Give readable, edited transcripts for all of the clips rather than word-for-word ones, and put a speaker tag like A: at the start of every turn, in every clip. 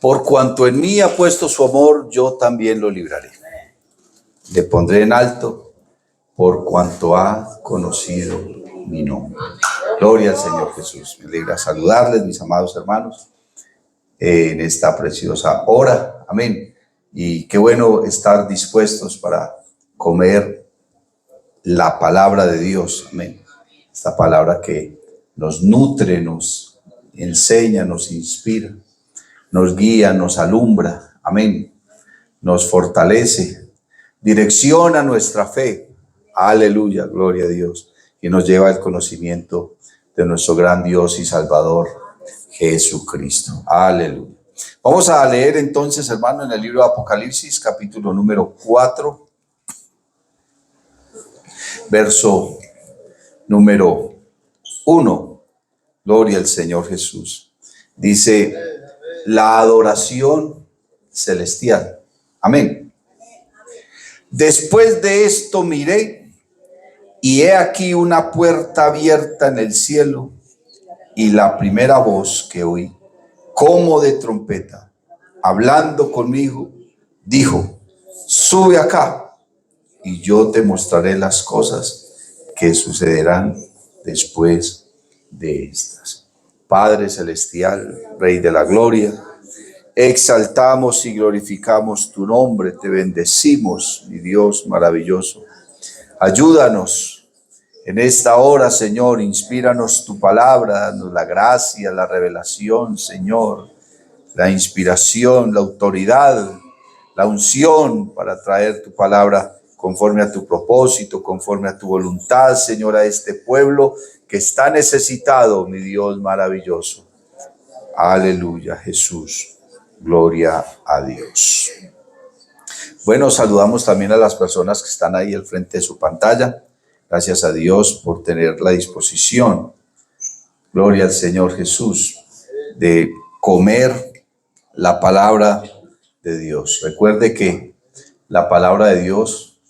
A: Por cuanto en mí ha puesto su amor, yo también lo libraré. Le pondré en alto por cuanto ha conocido mi nombre. Gloria al Señor Jesús. Me alegra saludarles, mis amados hermanos, en esta preciosa hora. Amén. Y qué bueno estar dispuestos para comer la palabra de Dios. Amén. Esta palabra que nos nutre, nos enseña, nos inspira, nos guía, nos alumbra. Amén. Nos fortalece, direcciona nuestra fe. Aleluya, gloria a Dios. Y nos lleva al conocimiento de nuestro gran Dios y Salvador, Jesucristo. Aleluya. Vamos a leer entonces, hermano, en el libro de Apocalipsis, capítulo número 4, verso número 1. Gloria al Señor Jesús. Dice, la adoración celestial. Amén. Después de esto miré, y he aquí una puerta abierta en el cielo, y la primera voz que oí, como de trompeta, hablando conmigo, dijo, sube acá, y yo te mostraré las cosas que sucederán después de estas. Padre celestial, Rey de la gloria, exaltamos y glorificamos tu nombre, te bendecimos, mi Dios maravilloso. Ayúdanos en esta hora, Señor, inspíranos tu palabra, danos la gracia, la revelación, Señor, la inspiración, la autoridad, la unción para traer tu palabra conforme a tu propósito, conforme a tu voluntad, Señor, a este pueblo que está necesitado, mi Dios maravilloso. Aleluya, Jesús. Gloria a Dios. Bueno, saludamos también a las personas que están ahí al frente de su pantalla. Gracias a Dios por tener la disposición. Gloria al Señor Jesús de comer la palabra de Dios. Recuerde que la palabra de Dios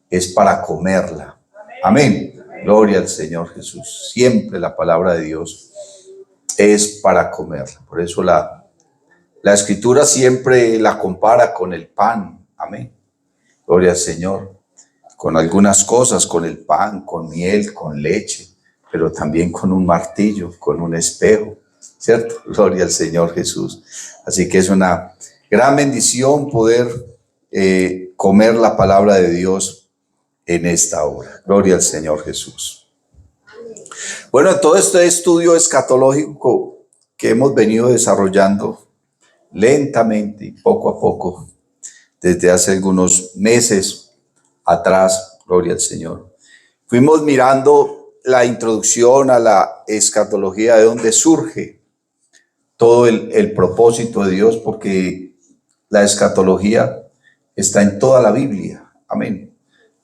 A: es para comerla. Amén. Gloria al Señor Jesús. Siempre la palabra de Dios es para comerla. Por eso la Escritura siempre la compara con el pan. Amén. Gloria al Señor. Con algunas cosas, con el pan, con miel, con leche, pero también con un martillo, con un espejo, ¿cierto? Gloria al Señor Jesús. Así que es una gran bendición poder comer la palabra de Dios en esta hora. Gloria al Señor Jesús. Bueno, todo este estudio escatológico que hemos venido desarrollando lentamente y poco a poco desde hace algunos meses atrás, gloria al Señor, fuimos mirando la introducción a la escatología, de dónde surge todo el propósito de Dios, porque la escatología está en toda la Biblia. Amén.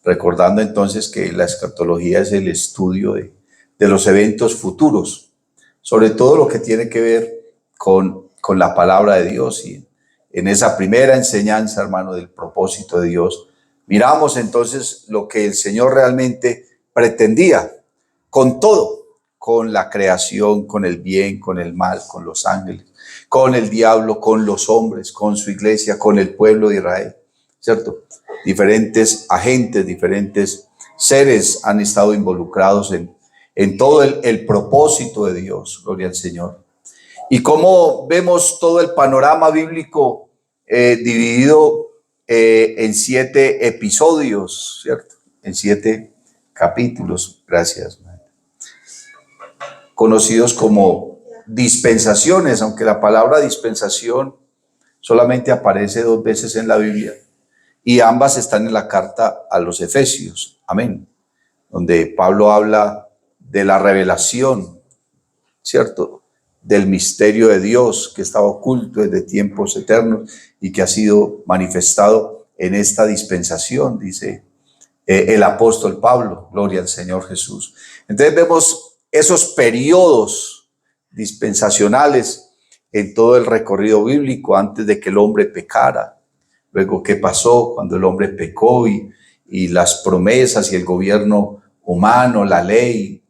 A: Recordando entonces que la escatología es el estudio de los eventos futuros, sobre todo lo que tiene que ver con la palabra de Dios. Y en esa primera enseñanza, hermano, del propósito de Dios, miramos entonces lo que el Señor realmente pretendía con todo, con la creación, con el bien, con el mal, con los ángeles, con el diablo, con los hombres, con su iglesia, con el pueblo de Israel, ¿cierto? Diferentes agentes, diferentes seres han estado involucrados en todo el propósito de Dios, gloria al Señor. Y cómo vemos todo el panorama bíblico dividido en 7 episodios, ¿cierto? En 7 capítulos, gracias, conocidos como dispensaciones, aunque la palabra dispensación solamente aparece 2 veces en la Biblia, y ambas están en la carta a los Efesios, amén, donde Pablo habla de la revelación, ¿cierto?, del misterio de Dios que estaba oculto desde tiempos eternos y que ha sido manifestado en esta dispensación, dice el apóstol Pablo, gloria al Señor Jesús. Entonces vemos esos periodos dispensacionales en todo el recorrido bíblico antes de que el hombre pecara, luego qué pasó cuando el hombre pecó y las promesas y el gobierno humano, la ley,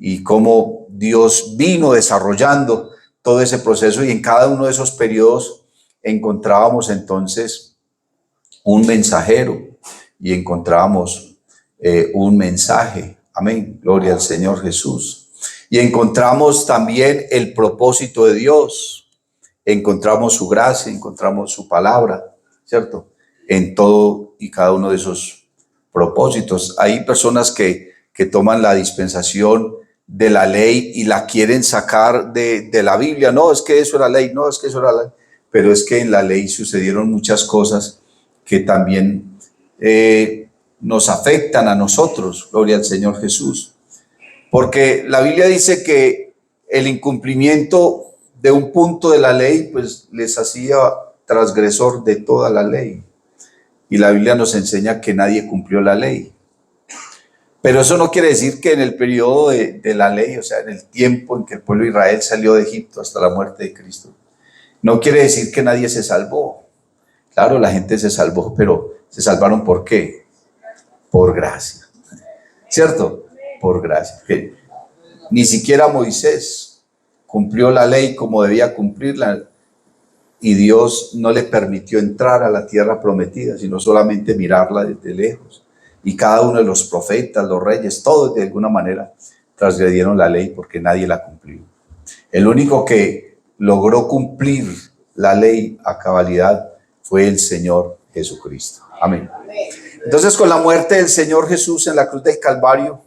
A: y cómo Dios vino desarrollando todo ese proceso, y en cada uno de esos periodos encontrábamos entonces un mensajero y encontrábamos un mensaje. Amén, gloria al Señor Jesús. Y encontramos también el propósito de Dios, encontramos su gracia, encontramos su palabra, ¿cierto? En todo y cada uno de esos propósitos. Hay personas que toman la dispensación de la ley y la quieren sacar de la Biblia. No, es que eso era ley, no, es que eso era ley. Pero es que en la ley sucedieron muchas cosas que también nos afectan a nosotros, gloria al Señor Jesús. Porque la Biblia dice que el incumplimiento de un punto de la ley, pues les hacía transgresor de toda la ley. Y la Biblia nos enseña que nadie cumplió la ley. Pero eso no quiere decir que en el periodo de la ley, o sea, en el tiempo en que el pueblo de Israel salió de Egipto hasta la muerte de Cristo, no quiere decir que nadie se salvó. Claro, la gente se salvó, pero ¿se salvaron por qué? Por gracia. ¿Cierto? Por gracia. Que ni siquiera Moisés cumplió la ley como debía cumplirla y Dios no le permitió entrar a la tierra prometida, sino solamente mirarla desde lejos. Y cada uno de los profetas, los reyes, todos de alguna manera transgredieron la ley porque nadie la cumplió. El único que logró cumplir la ley a cabalidad fue el Señor Jesucristo. Amén. Entonces, con la muerte del Señor Jesús en la cruz del Calvario,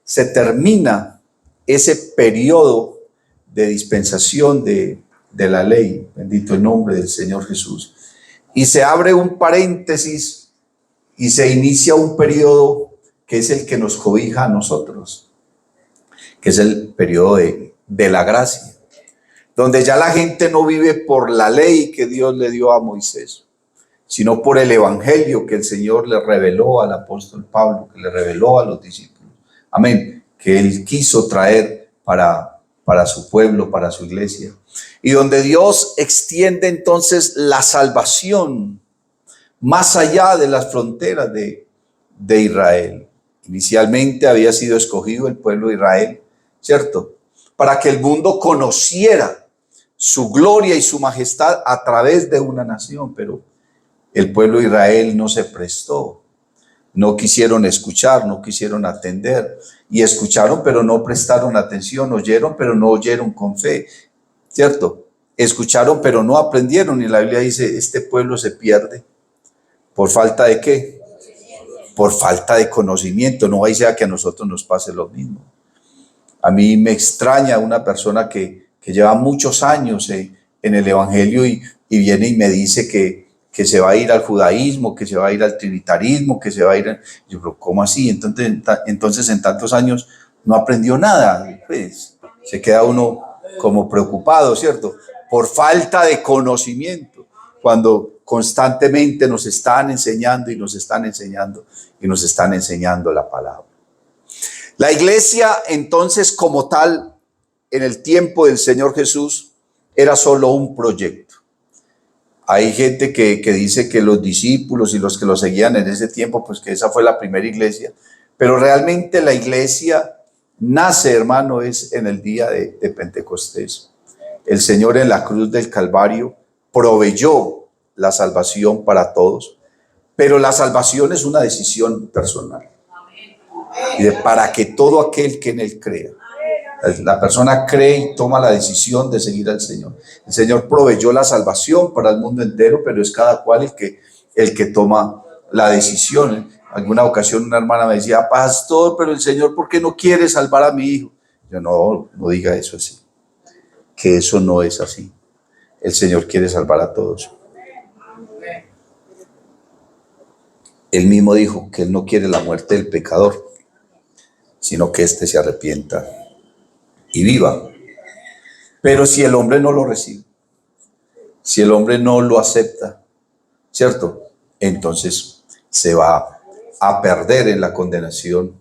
A: se termina ese periodo de dispensación de la ley, bendito el nombre del Señor Jesús, y se abre un paréntesis y se inicia un periodo que es el que nos cobija a nosotros, que es el periodo de la gracia, donde ya la gente no vive por la ley que Dios le dio a Moisés, sino por el evangelio que el Señor le reveló al apóstol Pablo, que le reveló a los discípulos. Amén, que él quiso traer para su pueblo, para su iglesia. Y donde Dios extiende entonces la salvación más allá de las fronteras de Israel. Inicialmente había sido escogido el pueblo de Israel, ¿cierto? Para que el mundo conociera su gloria y su majestad a través de una nación, pero el pueblo de Israel no se prestó. No quisieron escuchar, no quisieron atender. Y escucharon, pero no prestaron atención. Oyeron, pero no oyeron con fe, ¿cierto? Escucharon, pero no aprendieron. Y la Biblia dice, este pueblo se pierde. ¿Por falta de qué? Por falta de conocimiento. No vaya sea que a nosotros nos pase lo mismo. A mí me extraña una persona que lleva muchos años en el evangelio y viene y me dice que se va a ir al judaísmo, que se va a ir al trinitarismo, que se va a ir... Yo, pero ¿cómo así? Entonces en tantos años no aprendió nada. Pues se queda uno como preocupado, ¿cierto? Por falta de conocimiento, cuando constantemente nos están enseñando y nos están enseñando y nos están enseñando la palabra. La iglesia entonces como tal, en el tiempo del Señor Jesús, era solo un proyecto. Hay gente que dice que los discípulos y los que lo seguían en ese tiempo, pues que esa fue la primera iglesia, pero realmente la iglesia nace, hermano, es en el día de Pentecostés. El Señor en la cruz del Calvario proveyó la salvación para todos, pero la salvación es una decisión personal. Y para que todo aquel que en él crea, la persona cree y toma la decisión de seguir al Señor. El Señor proveyó la salvación para el mundo entero, pero es cada cual el que toma la decisión. Alguna ocasión una hermana me decía, pastor, pero el Señor, ¿por qué no quiere salvar a mi hijo? Yo, no diga eso así, que eso no es así. El Señor quiere salvar a todos. Él mismo dijo que Él no quiere la muerte del pecador, sino que éste se arrepienta y viva. Pero si el hombre no lo recibe, si el hombre no lo acepta, ¿cierto? Entonces se va a perder en la condenación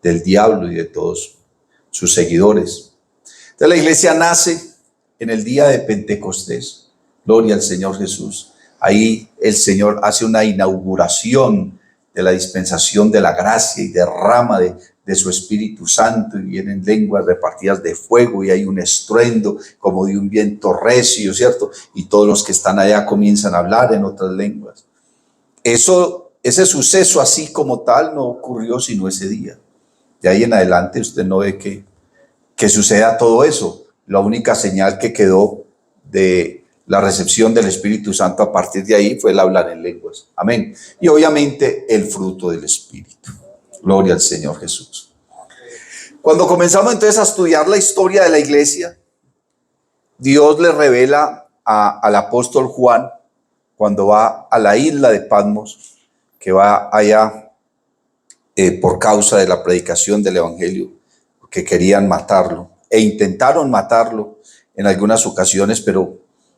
A: del diablo y de todos sus seguidores. Entonces la iglesia nace en el día de Pentecostés. Gloria al Señor Jesús. Ahí el Señor hace una inauguración de la dispensación de la gracia y derrama de de su Espíritu Santo y vienen lenguas repartidas de fuego y hay un estruendo como de un viento recio, ¿cierto? Y todos los que están allá comienzan a hablar en otras lenguas. Ese suceso así como tal no ocurrió sino ese día. De ahí en adelante usted no ve que suceda todo eso. La única señal que quedó de la recepción del Espíritu Santo a partir de ahí fue el hablar en lenguas. Amén. Y obviamente el fruto del Espíritu. Gloria al Señor Jesús. Cuando comenzamos entonces a estudiar la historia de la iglesia, Dios le revela al apóstol Juan, cuando va a la isla de Patmos, que va allá por causa de la predicación del evangelio, que querían matarlo e intentaron matarlo en algunas ocasiones, pero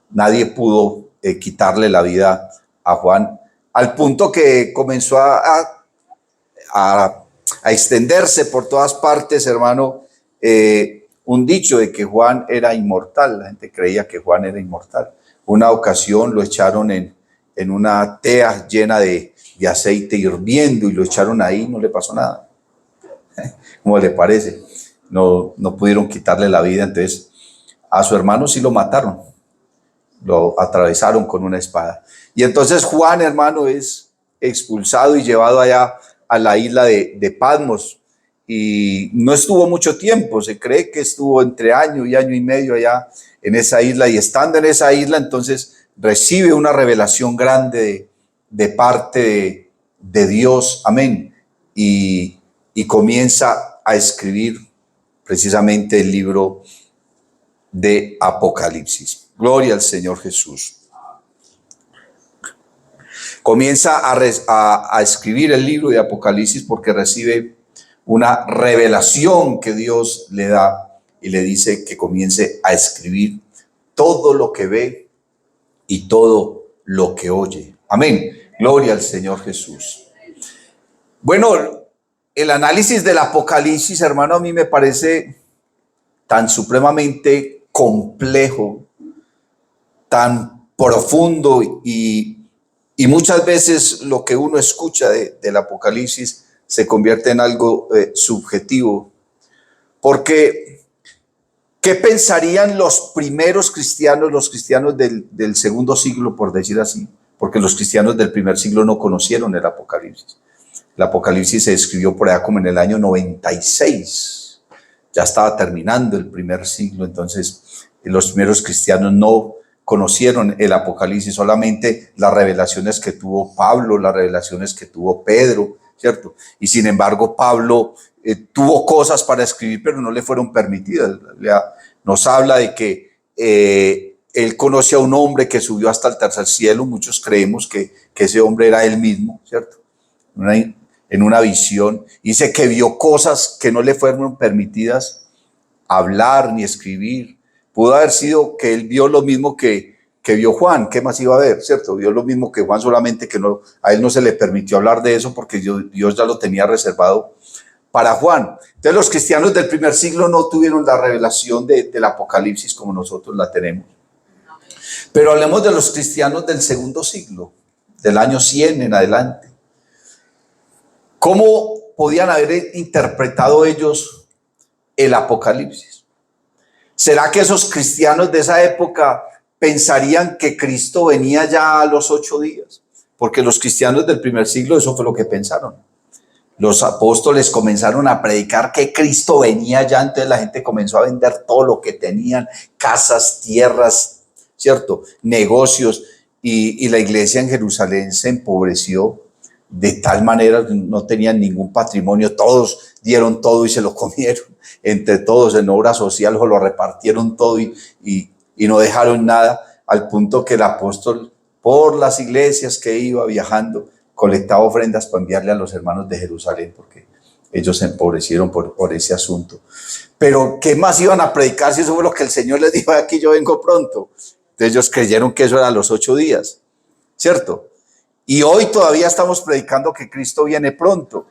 A: nadie pudo quitarle la vida a Juan, al punto que comenzó a extenderse por todas partes, hermano, un dicho de que Juan era inmortal. La gente creía que Juan era inmortal. Una ocasión lo echaron en una tea llena de aceite hirviendo y lo echaron ahí, no le pasó nada. ¿Cómo le parece? No pudieron quitarle la vida. Entonces a su hermano sí lo mataron, lo atravesaron con una espada. Y entonces Juan, hermano, es expulsado y llevado allá a la isla de Patmos, y no estuvo mucho tiempo. Se cree que estuvo entre año y año y medio allá en esa isla, y estando en esa isla entonces recibe una revelación grande de parte de Dios, amén, y comienza a escribir precisamente el libro de Apocalipsis. Gloria al Señor Jesús. Comienza a escribir el libro de Apocalipsis porque recibe una revelación que Dios le da y le dice que comience a escribir todo lo que ve y todo lo que oye. Amén. Gloria al Señor Jesús. Bueno, el análisis del Apocalipsis, hermano, a mí me parece tan supremamente complejo, tan profundo, y muchas veces lo que uno escucha del Apocalipsis se convierte en algo subjetivo. Porque, ¿qué pensarían los primeros cristianos, los cristianos del segundo siglo, por decir así? Porque los cristianos del primer siglo no conocieron el Apocalipsis. El Apocalipsis se escribió por allá como en el año 96. Ya estaba terminando el primer siglo, entonces los primeros cristianos no conocieron el Apocalipsis, solamente las revelaciones que tuvo Pablo, las revelaciones que tuvo Pedro, ¿cierto? Y sin embargo, Pablo tuvo cosas para escribir, pero no le fueron permitidas. Nos habla de que él conoce a un hombre que subió hasta el tercer cielo. Muchos creemos que ese hombre era él mismo, ¿cierto? En una visión. Dice que vio cosas que no le fueron permitidas hablar ni escribir. Pudo haber sido que él vio lo mismo que vio Juan. ¿Qué más iba a ver? ¿Cierto? Vio lo mismo que Juan, solamente que a él no se le permitió hablar de eso porque Dios ya lo tenía reservado para Juan. Entonces los cristianos del primer siglo no tuvieron la revelación del Apocalipsis como nosotros la tenemos. Pero hablemos de los cristianos del segundo siglo, del año 100 en adelante. ¿Cómo podían haber interpretado ellos el Apocalipsis? ¿Será que esos cristianos de esa época pensarían que Cristo venía ya a los 8 días? Porque los cristianos del primer siglo eso fue lo que pensaron. Los apóstoles comenzaron a predicar que Cristo venía ya, entonces la gente comenzó a vender todo lo que tenían, casas, tierras, ¿cierto? Negocios, y la iglesia en Jerusalén se empobreció de tal manera que no tenían ningún patrimonio. Todos dieron todo y se lo comieron. Entre todos en obra social lo repartieron todo y no dejaron nada, al punto que el apóstol por las iglesias que iba viajando colectaba ofrendas para enviarle a los hermanos de Jerusalén, porque ellos se empobrecieron por ese asunto. Pero ¿qué más iban a predicar si eso fue lo que el Señor les dijo? Aquí yo vengo pronto. Entonces ellos creyeron que eso era los 8 días, ¿cierto? Y hoy todavía estamos predicando que Cristo viene pronto.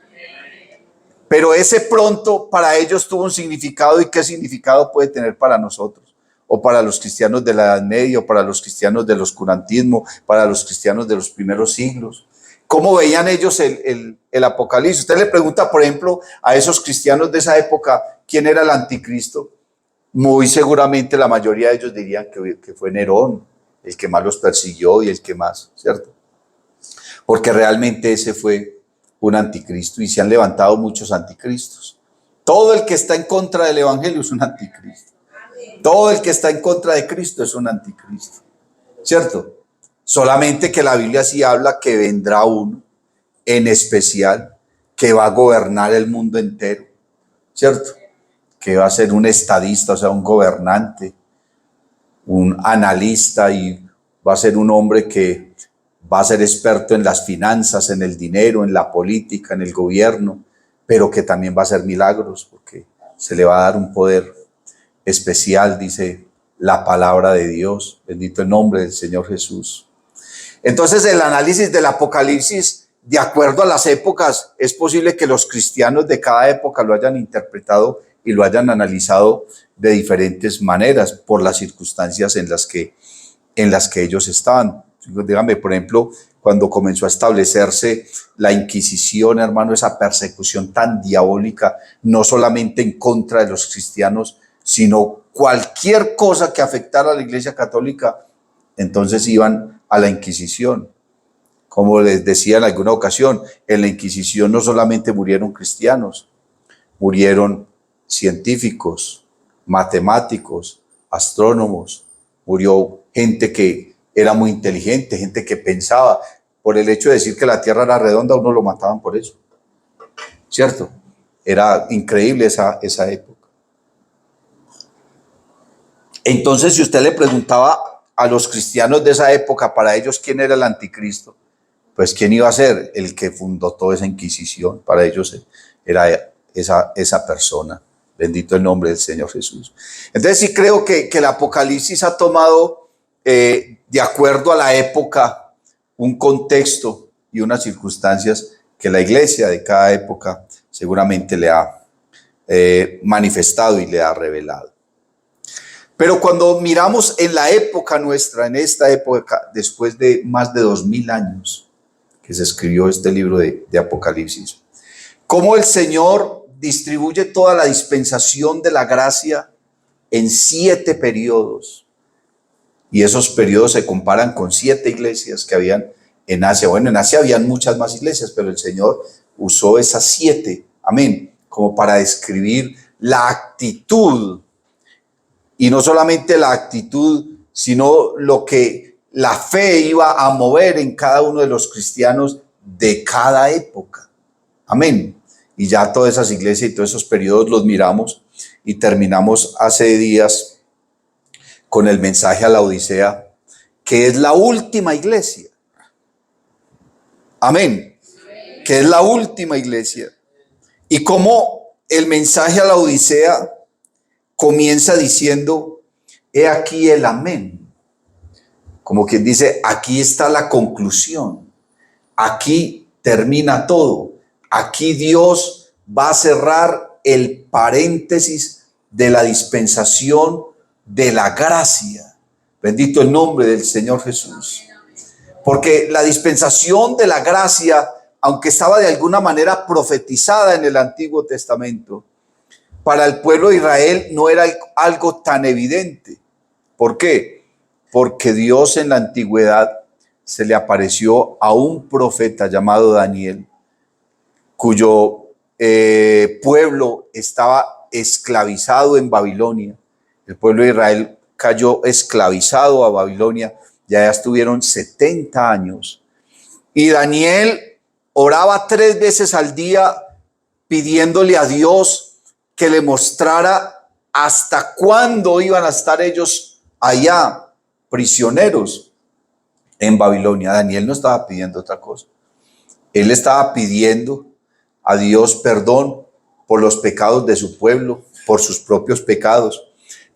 A: Pero ese pronto para ellos tuvo un significado. ¿Y qué significado puede tener para nosotros? O para los cristianos de la Edad Media, o para los cristianos del oscurantismo, para los cristianos de los primeros siglos. ¿Cómo veían ellos el Apocalipsis? Usted le pregunta, por ejemplo, a esos cristianos de esa época, ¿quién era el anticristo? Muy seguramente la mayoría de ellos dirían que fue Nerón, el que más los persiguió y el que más, ¿cierto? Porque realmente ese fue un anticristo y se han levantado muchos anticristos. Todo el que está en contra del evangelio es un anticristo. Todo el que está en contra de Cristo es un anticristo, ¿cierto? Solamente que la Biblia sí habla que vendrá uno en especial que va a gobernar el mundo entero, ¿cierto? Que va a ser un estadista, o sea, un gobernante, un analista, y va a ser un hombre que va a ser experto en las finanzas, en el dinero, en la política, en el gobierno, pero que también va a hacer milagros porque se le va a dar un poder especial, dice la palabra de Dios. Bendito el nombre del Señor Jesús. Entonces, el análisis del Apocalipsis, de acuerdo a las épocas, es posible que los cristianos de cada época lo hayan interpretado y lo hayan analizado de diferentes maneras por las circunstancias en las que ellos estaban. Dígame, por ejemplo, cuando comenzó a establecerse la Inquisición, hermano, esa persecución tan diabólica, no solamente en contra de los cristianos, sino cualquier cosa que afectara a la Iglesia Católica, entonces iban a la Inquisición. Como les decía en alguna ocasión, en la Inquisición no solamente murieron cristianos, murieron científicos, matemáticos, astrónomos, murió gente que era muy inteligente, gente que pensaba. Por el hecho de decir que la Tierra era redonda, uno lo mataban por eso, ¿cierto? Era increíble esa época. Entonces, si usted le preguntaba a los cristianos de esa época, para ellos, ¿quién era el anticristo? Pues, ¿quién iba a ser? El que fundó toda esa Inquisición. Para ellos era esa persona. Bendito el nombre del Señor Jesús. Entonces, sí creo que el Apocalipsis ha tomado, de acuerdo a la época, un contexto y unas circunstancias que la iglesia de cada época seguramente le ha manifestado y le ha revelado. Pero cuando miramos en la época nuestra, en esta época, después de más de 2000 años que se escribió este libro de Apocalipsis, cómo el Señor distribuye toda la dispensación de la gracia en 7 periodos. Y esos periodos se comparan con 7 iglesias que habían en Asia. Bueno, en Asia habían muchas más iglesias, pero el Señor usó esas 7, amén, como para describir la actitud. Y no solamente la actitud, sino lo que la fe iba a mover en cada uno de los cristianos de cada época. Amén. Y ya todas esas iglesias y todos esos periodos los miramos y terminamos hace días con el mensaje a la Odisea, que es la última iglesia. Amén. Que es la última iglesia. Y cómo el mensaje a la Odisea comienza diciendo, he aquí el amén. Como quien dice, aquí está la conclusión. Aquí termina todo. Aquí Dios va a cerrar el paréntesis de la dispensación de la gracia. Bendito el nombre del Señor Jesús. Porque la dispensación de la gracia, aunque estaba de alguna manera profetizada en el Antiguo Testamento, para el pueblo de Israel no era algo tan evidente. ¿Por qué? Porque Dios en la antigüedad se le apareció a un profeta llamado Daniel, cuyo pueblo estaba esclavizado en Babilonia. El pueblo de Israel cayó esclavizado a Babilonia, ya estuvieron 70 años. Y Daniel oraba 3 veces al día pidiéndole a Dios que le mostrara hasta cuándo iban a estar ellos allá, prisioneros en Babilonia. Daniel no estaba pidiendo otra cosa. Él estaba pidiendo a Dios perdón por los pecados de su pueblo, por sus propios pecados.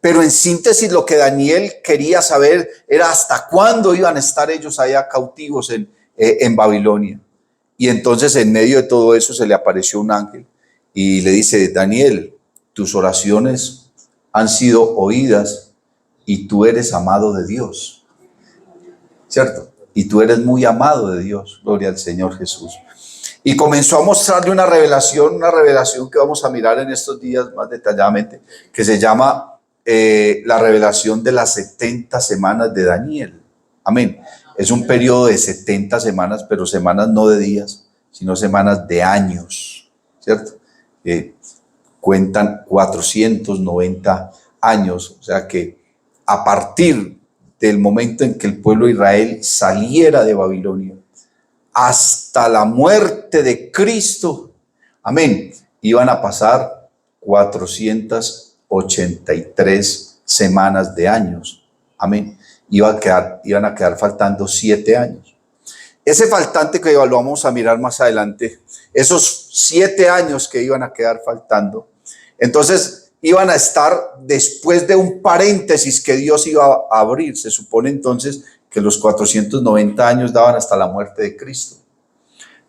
A: Pero en síntesis, lo que Daniel quería saber era hasta cuándo iban a estar ellos allá cautivos en Babilonia. Y entonces, en medio de todo eso, se le apareció un ángel y le dice, Daniel, tus oraciones han sido oídas y tú eres amado de Dios. ¿Cierto? y tú eres muy amado de Dios. Gloria al Señor Jesús. Y comenzó a mostrarle una revelación que vamos a mirar en estos días más detalladamente, que se llama la revelación de las 70 semanas de Daniel. Amén. Es un periodo de 70 semanas, pero semanas no de días, sino semanas de años, ¿cierto? Cuentan 490 años, o sea que a partir del momento en que el pueblo de Israel saliera de Babilonia hasta la muerte de Cristo, amén, iban a pasar 483 semanas de años, amén. Iban a quedar faltando 7 años. Ese faltante que vamos a mirar más adelante, esos 7 años que iban a quedar faltando, entonces iban a estar después de un paréntesis que Dios iba a abrir. Se supone entonces que los 490 años daban hasta la muerte de Cristo.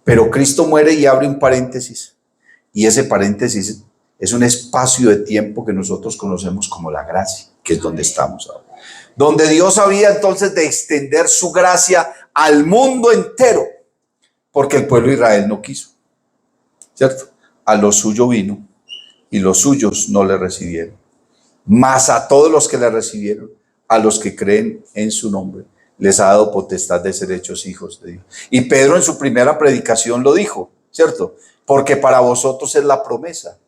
A: Pero Cristo muere y abre un paréntesis. Y ese paréntesis es un espacio de tiempo que nosotros conocemos como la gracia, que es donde estamos ahora. Donde Dios había entonces de extender su gracia al mundo entero, porque el pueblo de Israel no quiso, ¿cierto? A lo suyo vino y los suyos no le recibieron. Mas a todos los que le recibieron, a los que creen en su nombre, les ha dado potestad de ser hechos hijos de Dios. Y Pedro en su primera predicación lo dijo, ¿cierto? Porque para vosotros es la promesa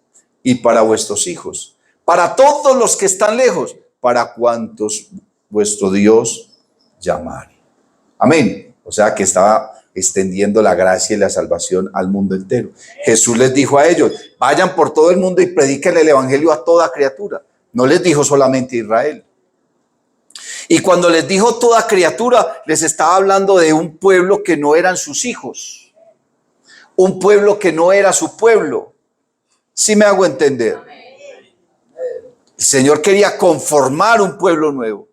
A: y para vuestros hijos, para todos los que están lejos, para cuantos vuestro Dios llamare. Amén. O sea que estaba extendiendo la gracia y la salvación al mundo entero. Jesús les dijo a ellos, vayan por todo el mundo y prediquen el evangelio a toda criatura. No les dijo solamente a Israel. Y cuando les dijo toda criatura, les estaba hablando de un pueblo que no eran sus hijos. Un pueblo que no era su pueblo. ¿Sí me hago entender? El Señor quería conformar un pueblo nuevo.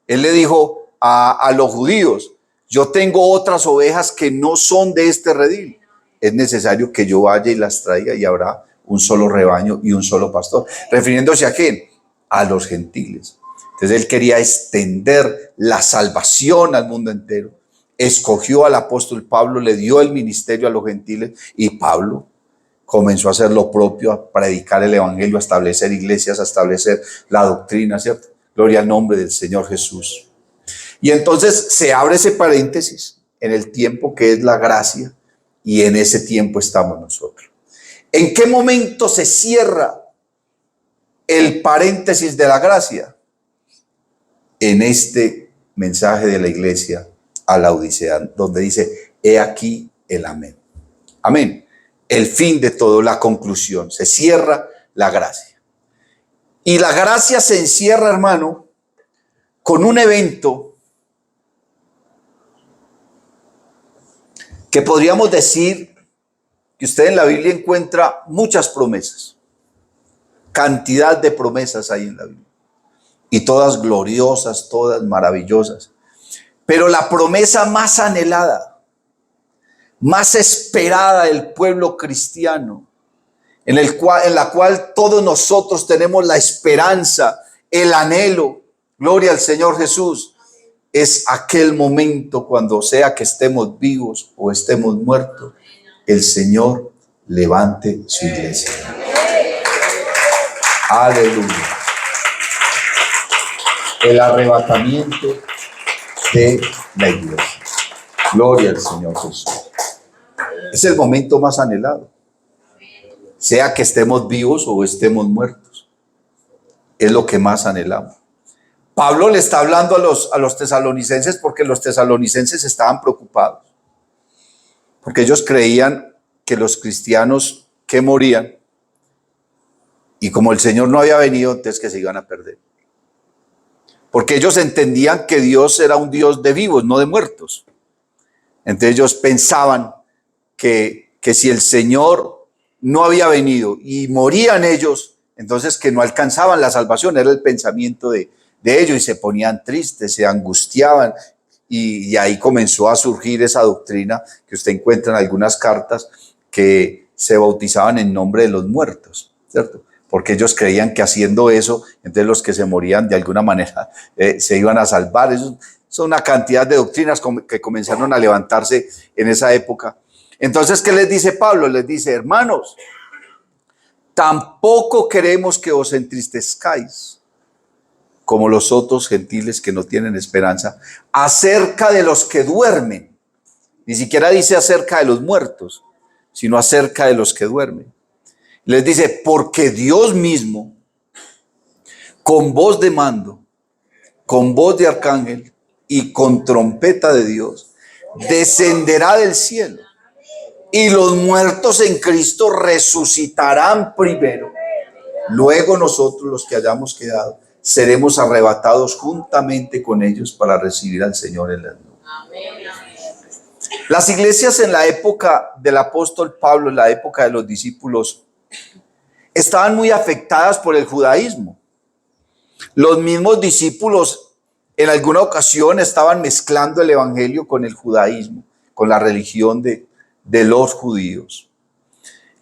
A: Él le dijo a los judíos, yo tengo otras ovejas que no son de este redil. Es necesario que yo vaya y las traiga y habrá un solo rebaño y un solo pastor. ¿Refiriéndose a quién? A los gentiles. Entonces él quería extender la salvación al mundo entero. Escogió al apóstol Pablo, le dio el ministerio a los gentiles y Pablo comenzó a hacer lo propio, a predicar el evangelio, a establecer iglesias, a establecer la doctrina, ¿cierto? Gloria al nombre del Señor Jesús. Y entonces se abre ese paréntesis en el tiempo que es la gracia y en ese tiempo estamos nosotros. ¿En qué momento se cierra el paréntesis de la gracia? En este mensaje de la iglesia a la Odisea, donde dice, he aquí el amén. Amén. El fin de todo, la conclusión. Se cierra la gracia. Y la gracia se encierra, hermano, con un evento que podríamos decir que usted en la Biblia encuentra muchas promesas. Cantidad de promesas hay en la Biblia. Y todas gloriosas, todas maravillosas. Pero la promesa más anhelada, más esperada del pueblo cristiano, en la cual todos nosotros tenemos la esperanza, el anhelo, gloria al Señor Jesús, es aquel momento cuando sea que estemos vivos o estemos muertos, el Señor levante su iglesia. Aleluya. El arrebatamiento de la iglesia. Gloria al Señor Jesús. Es el momento más anhelado. Sea que estemos vivos o estemos muertos. Es lo que más anhelamos. Pablo le está hablando a los tesalonicenses porque los tesalonicenses estaban preocupados. Porque ellos creían que los cristianos que morían, y como el Señor no había venido, entonces que se iban a perder. Porque ellos entendían que Dios era un Dios de vivos, no de muertos. Entonces ellos pensaban que si el Señor no había venido y morían ellos, entonces que no alcanzaban la salvación. Era el pensamiento de ellos y se ponían tristes, se angustiaban. Y ahí comenzó a surgir esa doctrina que usted encuentra en algunas cartas que se bautizaban en nombre de los muertos, ¿cierto? porque ellos creían que haciendo eso, entonces los que se morían de alguna manera se iban a salvar. Eso son una cantidad de doctrinas que comenzaron a levantarse en esa época. Entonces, ¿qué les dice Pablo? Les dice, hermanos, tampoco queremos que os entristezcáis, como los otros gentiles que no tienen esperanza, acerca de los que duermen. Ni siquiera dice acerca de los muertos, sino acerca de los que duermen. Les dice, porque Dios mismo, con voz de mando, con voz de arcángel y con trompeta de Dios, descenderá del cielo, y los muertos en Cristo resucitarán primero. Luego nosotros, los que hayamos quedado, seremos arrebatados juntamente con ellos para recibir al Señor en las nubes. Las iglesias en la época del apóstol Pablo, en la época de los discípulos, estaban muy afectadas por el judaísmo. Los mismos discípulos en alguna ocasión estaban mezclando el evangelio con el judaísmo, con la religión de los judíos.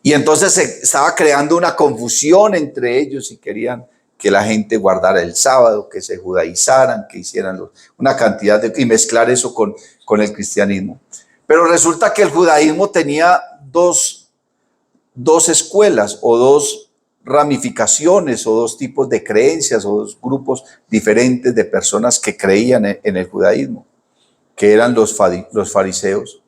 A: Y entonces se estaba creando una confusión entre ellos y querían que la gente guardara el sábado, que se judaizaran, que hicieran una cantidad y mezclar eso con el cristianismo. Pero resulta que el judaísmo tenía dos escuelas o dos ramificaciones o dos tipos de creencias o dos grupos diferentes de personas que creían en el judaísmo, que eran los fariseos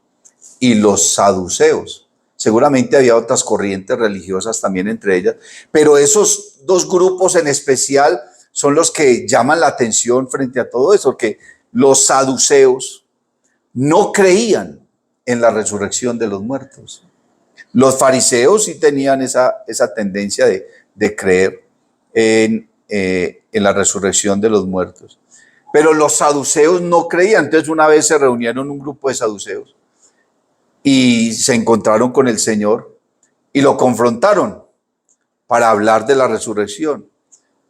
A: y los saduceos. Seguramente había otras corrientes religiosas también entre ellas, pero esos dos grupos en especial son los que llaman la atención frente a todo eso, porque los saduceos no creían en la resurrección de los muertos. Los fariseos sí tenían esa tendencia de creer en la resurrección de los muertos, pero los saduceos no creían. Entonces una vez se reunieron un grupo de saduceos y se encontraron con el Señor y lo confrontaron para hablar de la resurrección.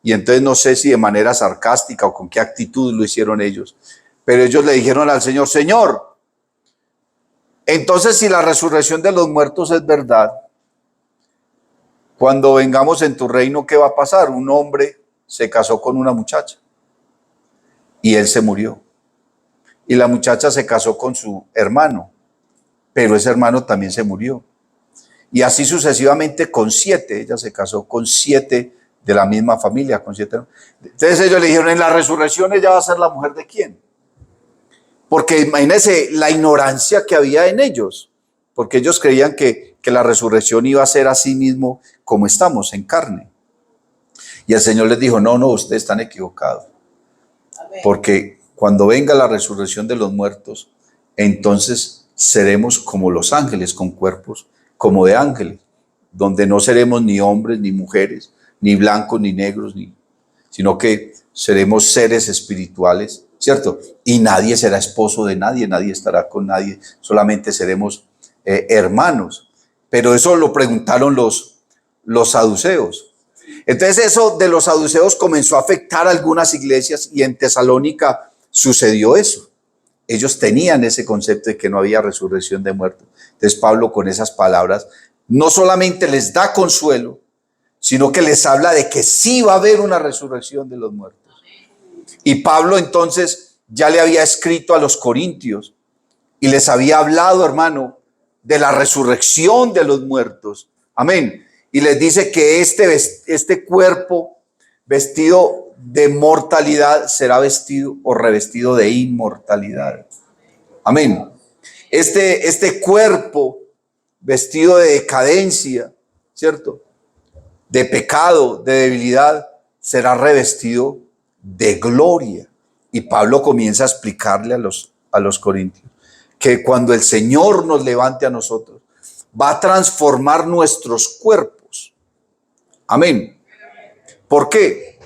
A: Y entonces no sé si de manera sarcástica o con qué actitud lo hicieron ellos, pero ellos le dijeron al Señor, Señor, entonces si la resurrección de los muertos es verdad, cuando vengamos en tu reino, ¿qué va a pasar? Un hombre se casó con una muchacha y él se murió. Y la muchacha se casó con su hermano, pero ese hermano también se murió. Y así sucesivamente con 7. Ella se casó con 7 de la misma familia, con 7. Entonces ellos le dijeron, en la resurrección ella va a ser la mujer de quién. Porque imagínense la ignorancia que había en ellos, porque ellos creían que la resurrección iba a ser así mismo como estamos, en carne. Y el Señor les dijo, no, ustedes están equivocados. Porque cuando venga la resurrección de los muertos, entonces seremos como los ángeles, con cuerpos como de ángeles, donde no seremos ni hombres, ni mujeres, ni blancos, ni negros, sino que seremos seres espirituales, ¿cierto? Y nadie será esposo de nadie, nadie estará con nadie, solamente seremos hermanos. Pero eso lo preguntaron los saduceos. Entonces eso de los saduceos comenzó a afectar a algunas iglesias y en Tesalónica sucedió eso. Ellos tenían ese concepto de que no había resurrección de muertos. Entonces Pablo con esas palabras no solamente les da consuelo, sino que les habla de que sí va a haber una resurrección de los muertos. Y Pablo entonces ya le había escrito a los corintios y les había hablado, hermano, de la resurrección de los muertos. Amén. Y les dice que este cuerpo vestido de mortalidad será vestido o revestido de inmortalidad. Amén. Este cuerpo vestido de decadencia, ¿cierto? De pecado, de debilidad, será revestido de gloria. Y Pablo comienza a explicarle a los corintios que cuando el Señor nos levante a nosotros, va a transformar nuestros cuerpos. Amén. ¿Por qué?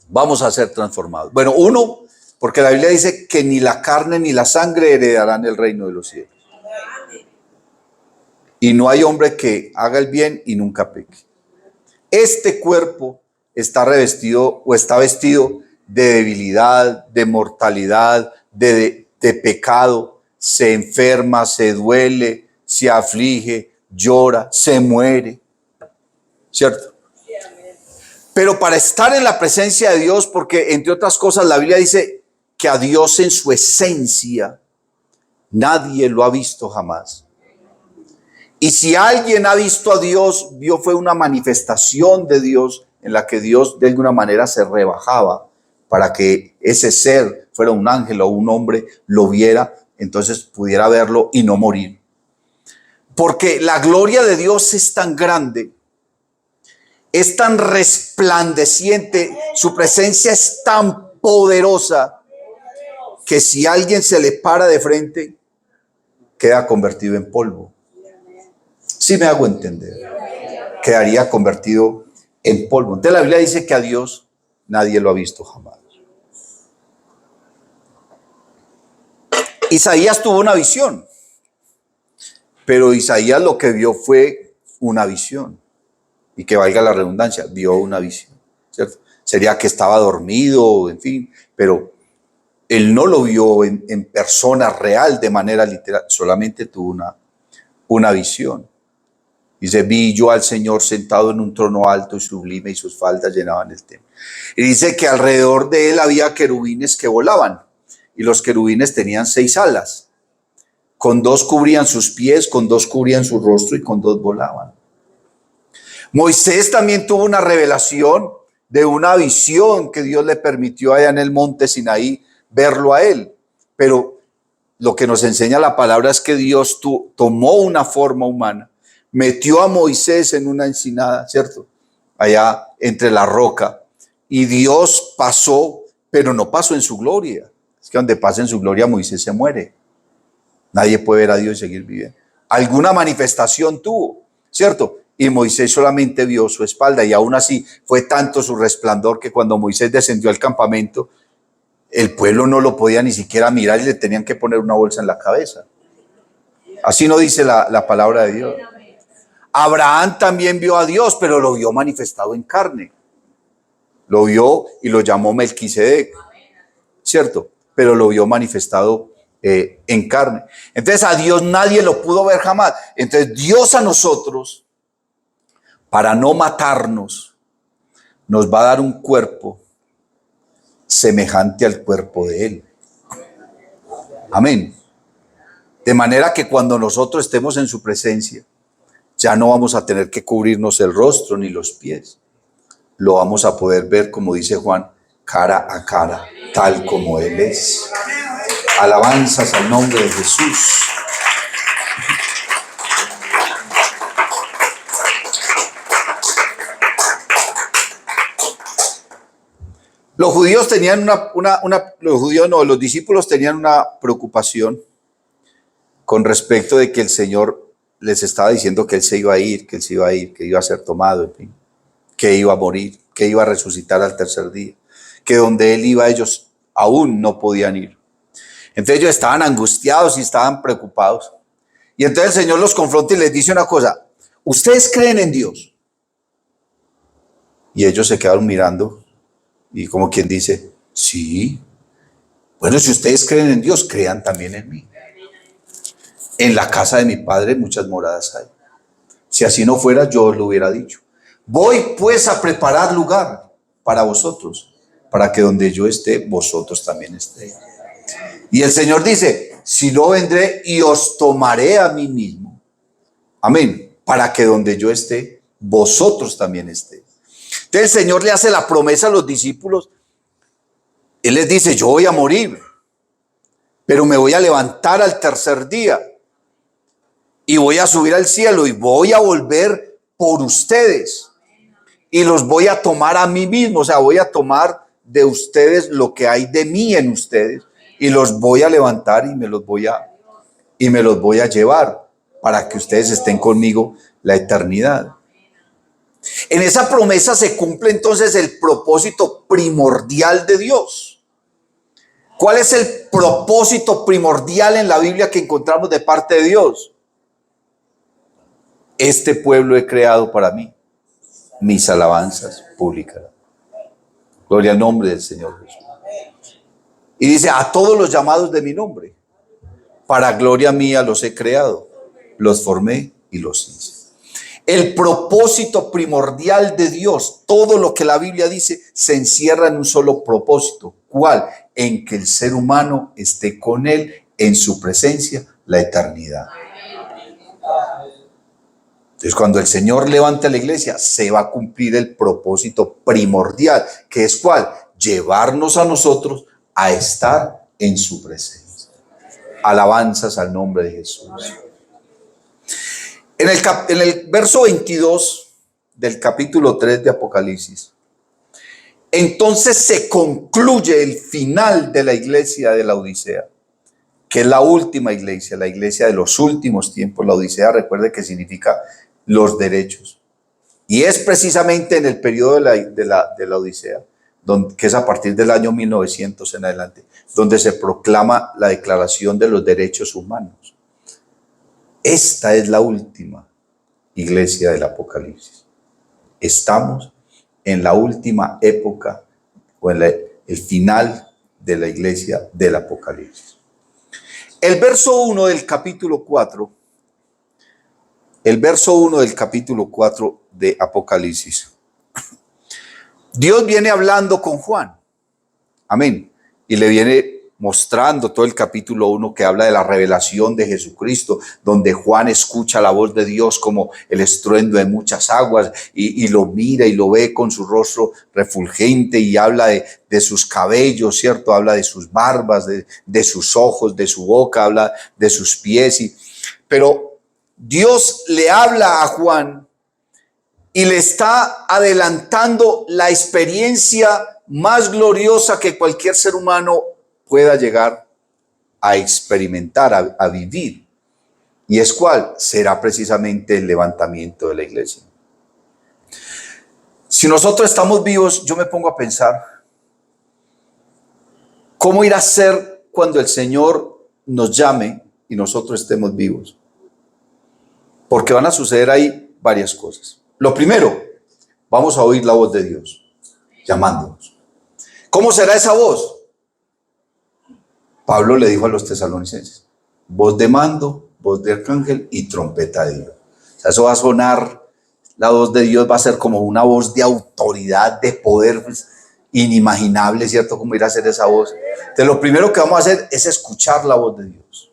A: Vamos a ser transformados. Bueno, uno, porque la Biblia dice que ni la carne ni la sangre heredarán el reino de los cielos. Y no hay hombre que haga el bien y nunca peque. Este cuerpo está revestido o está vestido de debilidad, de mortalidad, de pecado. Se enferma, se duele, se aflige, llora, se muere. ¿Cierto? Pero para estar en la presencia de Dios, porque entre otras cosas la Biblia dice que a Dios en su esencia nadie lo ha visto jamás. Y si alguien ha visto a Dios, fue una manifestación de Dios en la que Dios de alguna manera se rebajaba para que ese ser, fuera un ángel o un hombre, lo viera, entonces pudiera verlo y no morir. Porque la gloria de Dios es tan grande, es tan resplandeciente, su presencia es tan poderosa, que si alguien se le para de frente, queda convertido en polvo. Sí me hago entender. Quedaría convertido en polvo. Entonces la Biblia dice que a Dios nadie lo ha visto jamás. Isaías tuvo una visión, pero Isaías lo que vio fue una visión. Y que valga la redundancia, vio una visión, ¿cierto? Sería que estaba dormido, en fin, pero él no lo vio en persona real, de manera literal, solamente tuvo una visión. Dice, vi yo al Señor sentado en un trono alto y sublime y sus faldas llenaban el templo. Y dice que alrededor de él había querubines que volaban y los querubines tenían 6 alas. Con 2 cubrían sus pies, con 2 cubrían su rostro y con 2 volaban. Moisés también tuvo una revelación de una visión que Dios le permitió allá en el monte Sinaí verlo a él. Pero lo que nos enseña la palabra es que Dios tomó una forma humana, metió a Moisés en una encina, ¿cierto? Allá entre la roca. Y Dios pasó, pero no pasó en su gloria. Es que donde pasa en su gloria Moisés se muere. Nadie puede ver a Dios y seguir viviendo. Alguna manifestación tuvo, ¿cierto? Y Moisés solamente vio su espalda y aún así fue tanto su resplandor que cuando Moisés descendió al campamento, el pueblo no lo podía ni siquiera mirar y le tenían que poner una bolsa en la cabeza. Así no dice la palabra de Dios. Abraham también vio a Dios, pero lo vio manifestado en carne. Lo vio y lo llamó Melquisedec, ¿cierto? Pero lo vio manifestado en carne. Entonces a Dios nadie lo pudo ver jamás. Entonces Dios a nosotros, para no matarnos, nos va a dar un cuerpo semejante al cuerpo de Él. Amén. De manera que cuando nosotros estemos en su presencia, ya no vamos a tener que cubrirnos el rostro ni los pies. Lo vamos a poder ver, como dice Juan, cara a cara, tal como Él es. Alabanzas al nombre de Jesús. Los judíos tenían los discípulos tenían una preocupación con respecto de que el Señor les estaba diciendo que Él se iba a ir, que iba a ser tomado, en fin, que iba a morir, que iba a resucitar al tercer día, que donde Él iba ellos aún no podían ir. Entonces ellos estaban angustiados y estaban preocupados. Y entonces el Señor los confronta y les dice una cosa: ¿ustedes creen en Dios? Y ellos se quedaron mirando y como quien dice, sí. Bueno, si ustedes creen en Dios, crean también en mí. En la casa de mi Padre muchas moradas hay. Si así no fuera, yo os lo hubiera dicho. Voy pues a preparar lugar para vosotros, para que donde yo esté, vosotros también estéis. Y el Señor dice, si no vendré y os tomaré a mí mismo. Amén. Para que donde yo esté, vosotros también estéis. Entonces el Señor le hace la promesa a los discípulos. Él les dice, yo voy a morir, pero me voy a levantar al tercer día. Y voy a subir al cielo y voy a volver por ustedes. Y los voy a tomar a mí mismo. O sea, voy a tomar de ustedes lo que hay de mí en ustedes. Y los voy a levantar y me los voy a llevar para que ustedes estén conmigo la eternidad. En esa promesa se cumple entonces el propósito primordial de Dios. ¿Cuál es el propósito primordial en la Biblia que encontramos de parte de Dios? Este pueblo he creado para mí, mis alabanzas públicas. Gloria al nombre del Señor Jesús. Y dice, a todos los llamados de mi nombre, para gloria mía los he creado, los formé y los hice. El propósito primordial de Dios, todo lo que la Biblia dice, se encierra en un solo propósito. ¿Cuál? En que el ser humano esté con Él en su presencia la eternidad. Entonces, cuando el Señor levante a la iglesia, se va a cumplir el propósito primordial, que es ¿cuál? Llevarnos a nosotros a estar en su presencia. Alabanzas al nombre de Jesús. En el verso 22 del capítulo 3 de Apocalipsis, entonces se concluye el final de la iglesia de la Odisea, que es la última iglesia, la iglesia de los últimos tiempos. La Odisea, recuerde que significa los derechos. Y es precisamente en el periodo de la Odisea, que es a partir del año 1900 en adelante, donde se proclama la Declaración de los Derechos Humanos. Esta es la última iglesia del Apocalipsis. Estamos en la última época o en el final de la iglesia del Apocalipsis. El verso 1 del capítulo 4, de Apocalipsis, Dios viene hablando con Juan. Amén. Y le viene mostrando todo el capítulo 1 que habla de la revelación de Jesucristo, donde Juan escucha la voz de Dios como el estruendo de muchas aguas y lo mira y lo ve con su rostro refulgente y habla de sus cabellos, ¿cierto? Habla de sus barbas, de sus ojos, de su boca, habla de sus pies. Pero Dios le habla a Juan y le está adelantando la experiencia más gloriosa que cualquier ser humano pueda llegar a experimentar, a vivir. ¿Y es cuál? Será precisamente el levantamiento de la iglesia. Si nosotros estamos vivos, yo me pongo a pensar, ¿cómo irá a ser cuando el Señor nos llame y nosotros estemos vivos? Porque van a suceder ahí varias cosas. Lo primero, vamos a oír la voz de Dios llamándonos. ¿Cómo será esa voz? Pablo le dijo a los tesalonicenses: voz de mando, voz de arcángel y trompeta de Dios. O sea, eso va a sonar, la voz de Dios va a ser como una voz de autoridad, de poder inimaginable, ¿cierto? ¿Cómo irá a ser esa voz? Entonces, lo primero que vamos a hacer es escuchar la voz de Dios.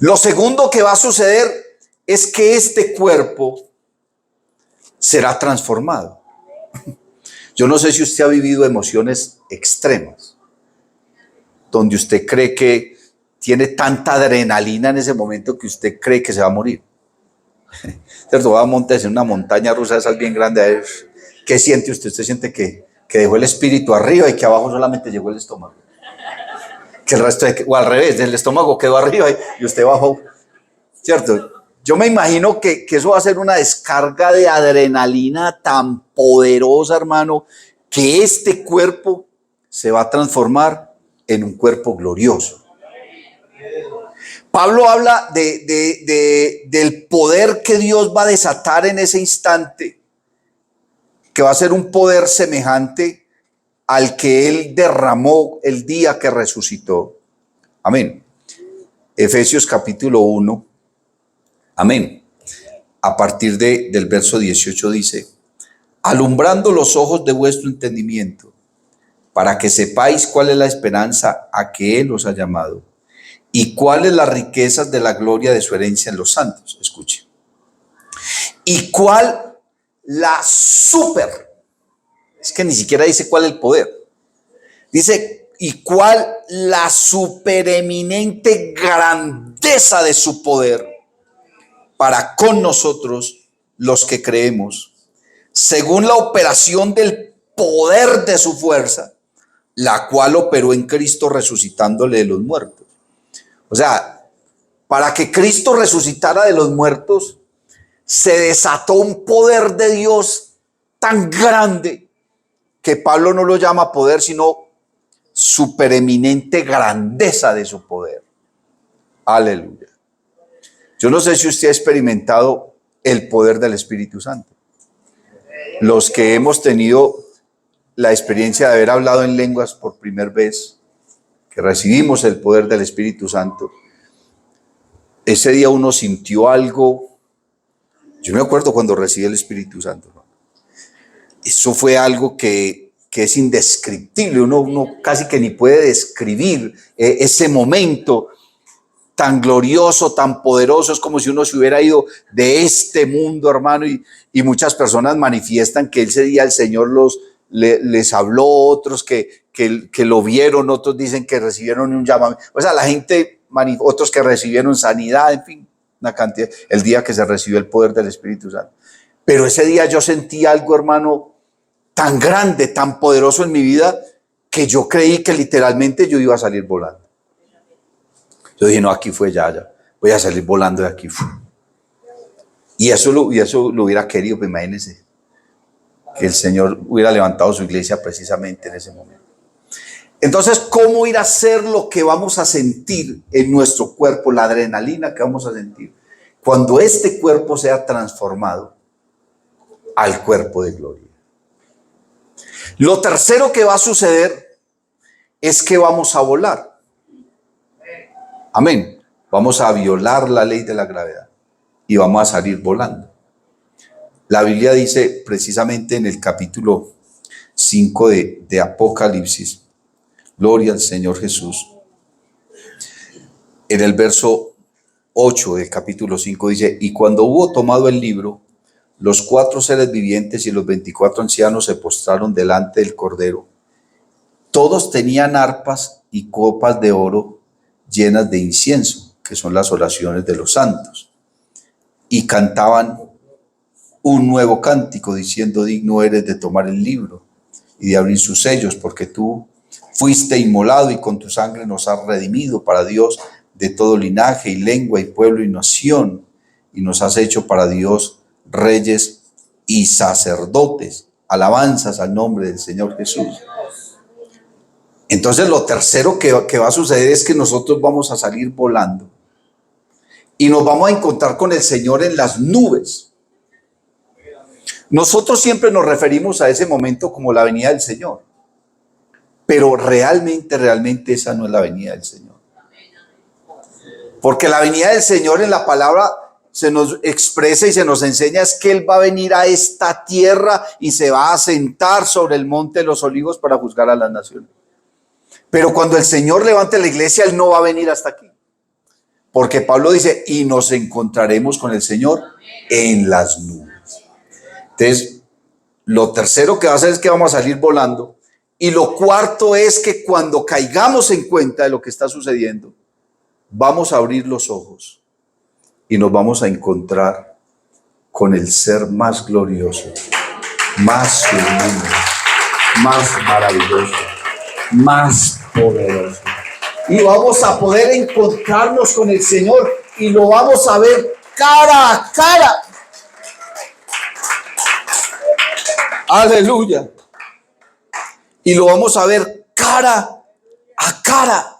A: Lo segundo que va a suceder es que este cuerpo será transformado. Yo no sé si usted ha vivido emociones extremas, donde usted cree que tiene tanta adrenalina en ese momento que usted cree que se va a morir. ¿Cierto? Va a montarse en una montaña rusa esas bien grandes. ¿Qué siente usted? Usted siente que dejó el espíritu arriba y que abajo solamente llegó el estómago. Que el resto, o al revés, el estómago quedó arriba y usted bajó. ¿Cierto? Yo me imagino que eso va a ser una descarga de adrenalina tan poderosa, hermano, que este cuerpo se va a transformar en un cuerpo glorioso. Pablo habla del poder que Dios va a desatar en ese instante, que va a ser un poder semejante al que Él derramó el día que resucitó. Amén. Efesios capítulo 1. Amén. A partir del verso 18 dice: alumbrando los ojos de vuestro entendimiento, para que sepáis cuál es la esperanza a que Él os ha llamado y cuáles las riquezas de la gloria de su herencia en los santos. Escuche. Y cuál la es que ni siquiera dice cuál es el poder. Dice, y cuál la supereminente grandeza de su poder para con nosotros los que creemos, según la operación del poder de su fuerza, la cual operó en Cristo resucitándole de los muertos. O sea, para que Cristo resucitara de los muertos, se desató un poder de Dios tan grande que Pablo no lo llama poder, sino supereminente grandeza de su poder. Aleluya. Yo no sé si usted ha experimentado el poder del Espíritu Santo. Los que hemos tenido la experiencia de haber hablado en lenguas por primera vez, que recibimos el poder del Espíritu Santo, ese día uno sintió algo Yo me acuerdo cuando recibí el Espíritu Santo, ¿no? Eso fue algo que es indescriptible. Uno casi que ni puede describir ese momento tan glorioso, tan poderoso. Es como si uno se hubiera ido de este mundo, hermano, y muchas personas manifiestan que ese día el Señor les habló, otros que lo vieron, otros dicen que recibieron un llamamiento. O sea, la gente, otros que recibieron sanidad, en fin, una cantidad, el día que se recibió el poder del Espíritu Santo. Pero ese día yo sentí algo, hermano, tan grande, tan poderoso en mi vida, que yo creí que literalmente yo iba a salir volando. Yo dije, no, aquí fue ya, voy a salir volando de aquí. Y eso lo hubiera querido, pues imagínense, que el Señor hubiera levantado su iglesia precisamente en ese momento. Entonces, ¿cómo ir a hacer lo que vamos a sentir en nuestro cuerpo, la adrenalina que vamos a sentir, cuando este cuerpo sea transformado al cuerpo de gloria? Lo tercero que va a suceder es que vamos a volar. Amén. Vamos a violar la ley de la gravedad y vamos a salir volando. La Biblia dice precisamente en el capítulo 5 de Apocalipsis, gloria al Señor Jesús, en el verso 8 del capítulo 5 dice, y cuando hubo tomado el libro, los 4 seres vivientes y los 24 ancianos se postraron delante del Cordero. Todos tenían arpas y copas de oro llenas de incienso, que son las oraciones de los santos, y cantaban un nuevo cántico diciendo, digno eres de tomar el libro y de abrir sus sellos, porque tú fuiste inmolado y con tu sangre nos has redimido para Dios de todo linaje y lengua y pueblo y nación, y nos has hecho para Dios reyes y sacerdotes. Alabanzas al nombre del Señor Jesús. Entonces lo tercero que va a suceder es que nosotros vamos a salir volando y nos vamos a encontrar con el Señor en las nubes. Nosotros siempre nos referimos a ese momento como la venida del Señor, pero realmente esa no es la venida del Señor. Porque la venida del Señor en la palabra se nos expresa y se nos enseña es que Él va a venir a esta tierra y se va a sentar sobre el monte de los olivos para juzgar a las naciones. Pero cuando el Señor levante la iglesia, Él no va a venir hasta aquí. Porque Pablo dice, y nos encontraremos con el Señor en las nubes. Entonces, lo tercero que va a hacer es que vamos a salir volando. Y lo cuarto es que cuando caigamos en cuenta de lo que está sucediendo, vamos a abrir los ojos y nos vamos a encontrar con el ser más glorioso, más sublime, más maravilloso, más poderoso. Y vamos a poder encontrarnos con el Señor y lo vamos a ver cara a cara. Aleluya. Y lo vamos a ver cara a cara.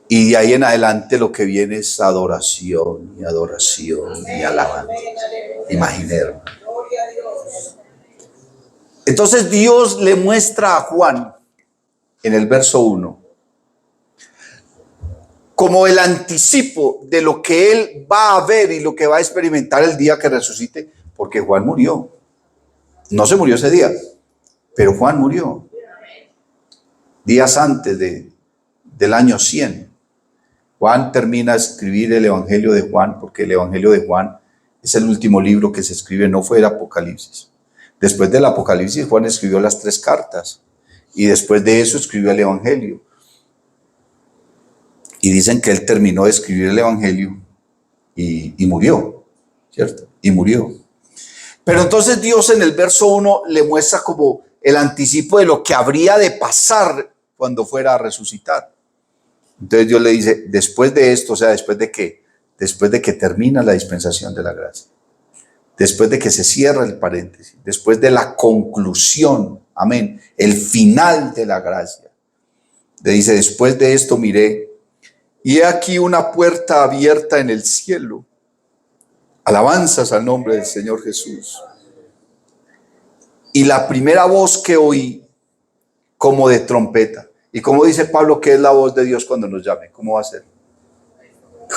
A: Y de ahí en adelante lo que viene es adoración y adoración y alabanza. Imaginé, hermano. Entonces Dios le muestra a Juan en el verso 1 como el anticipo de lo que él va a ver y lo que va a experimentar el día que resucite, porque Juan murió. No se murió ese día, pero Juan murió días antes del año 100. Juan termina de escribir el Evangelio de Juan, porque el Evangelio de Juan es el último libro que se escribe, no fue el Apocalipsis. Después del Apocalipsis, Juan escribió las 3 cartas y después de eso escribió el Evangelio. Y dicen que él terminó de escribir el Evangelio y murió, ¿cierto? Y murió. Pero entonces Dios en el verso 1 le muestra como el anticipo de lo que habría de pasar cuando fuera a resucitar. Entonces Dios le dice, después de esto, o sea, ¿después de qué? Después de que termina la dispensación de la gracia. Después de que se cierra el paréntesis, después de la conclusión, amén, el final de la gracia. Le dice, después de esto miré, y he aquí una puerta abierta en el cielo. Alabanzas al nombre del Señor Jesús. Y la primera voz que oí, como de trompeta. Y como dice Pablo, ¿qué es la voz de Dios cuando nos llame? ¿Cómo va a ser?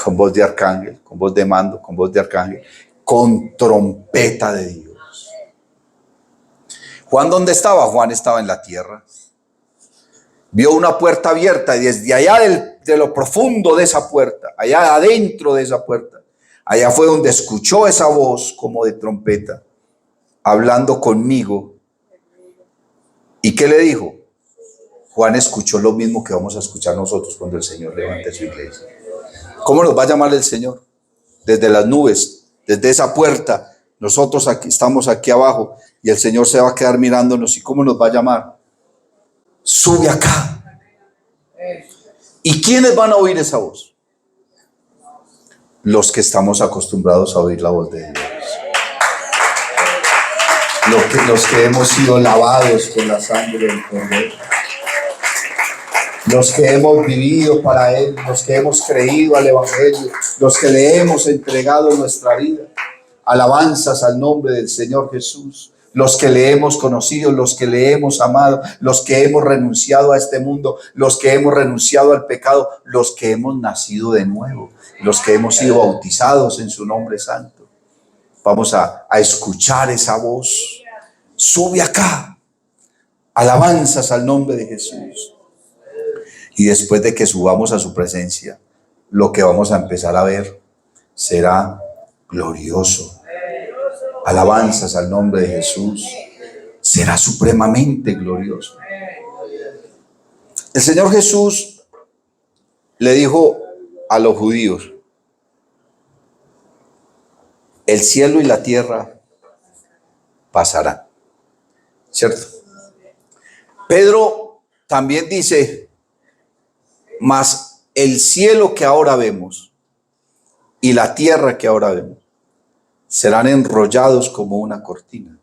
A: con voz de arcángel, con voz de mando, con voz de arcángel, con trompeta de Dios. ¿Juan dónde estaba? Juan estaba en la tierra. Vio una puerta abierta y desde allá de lo profundo de esa puerta, allá adentro de esa puerta, allá fue donde escuchó esa voz como de trompeta, hablando conmigo. ¿Y qué le dijo? Juan escuchó lo mismo que vamos a escuchar nosotros cuando el Señor levante su iglesia. ¿Cómo nos va a llamar el Señor? Desde las nubes, desde esa puerta. Nosotros aquí estamos aquí abajo y el Señor se va a quedar mirándonos. ¿Y cómo nos va a llamar? Sube acá. ¿Y quiénes van a oír esa voz? Los que estamos acostumbrados a oír la voz de Dios. Los que hemos sido lavados con la sangre del Cordero. Los que hemos vivido para Él, los que hemos creído al Evangelio, los que le hemos entregado nuestra vida. Alabanzas al nombre del Señor Jesús. Los que le hemos conocido, los que le hemos amado, los que hemos renunciado a este mundo, los que hemos renunciado al pecado, los que hemos nacido de nuevo, los que hemos sido bautizados en su nombre santo. Vamos a escuchar esa voz. Sube acá. Alabanzas al nombre de Jesús. Y después de que subamos a su presencia, lo que vamos a empezar a ver será glorioso. Alabanzas al nombre de Jesús. Será supremamente glorioso. El Señor Jesús le dijo a los judíos: el cielo y la tierra pasarán. ¿Cierto? Pedro también dice: mas el cielo que ahora vemos y la tierra que ahora vemos serán enrollados como una cortina,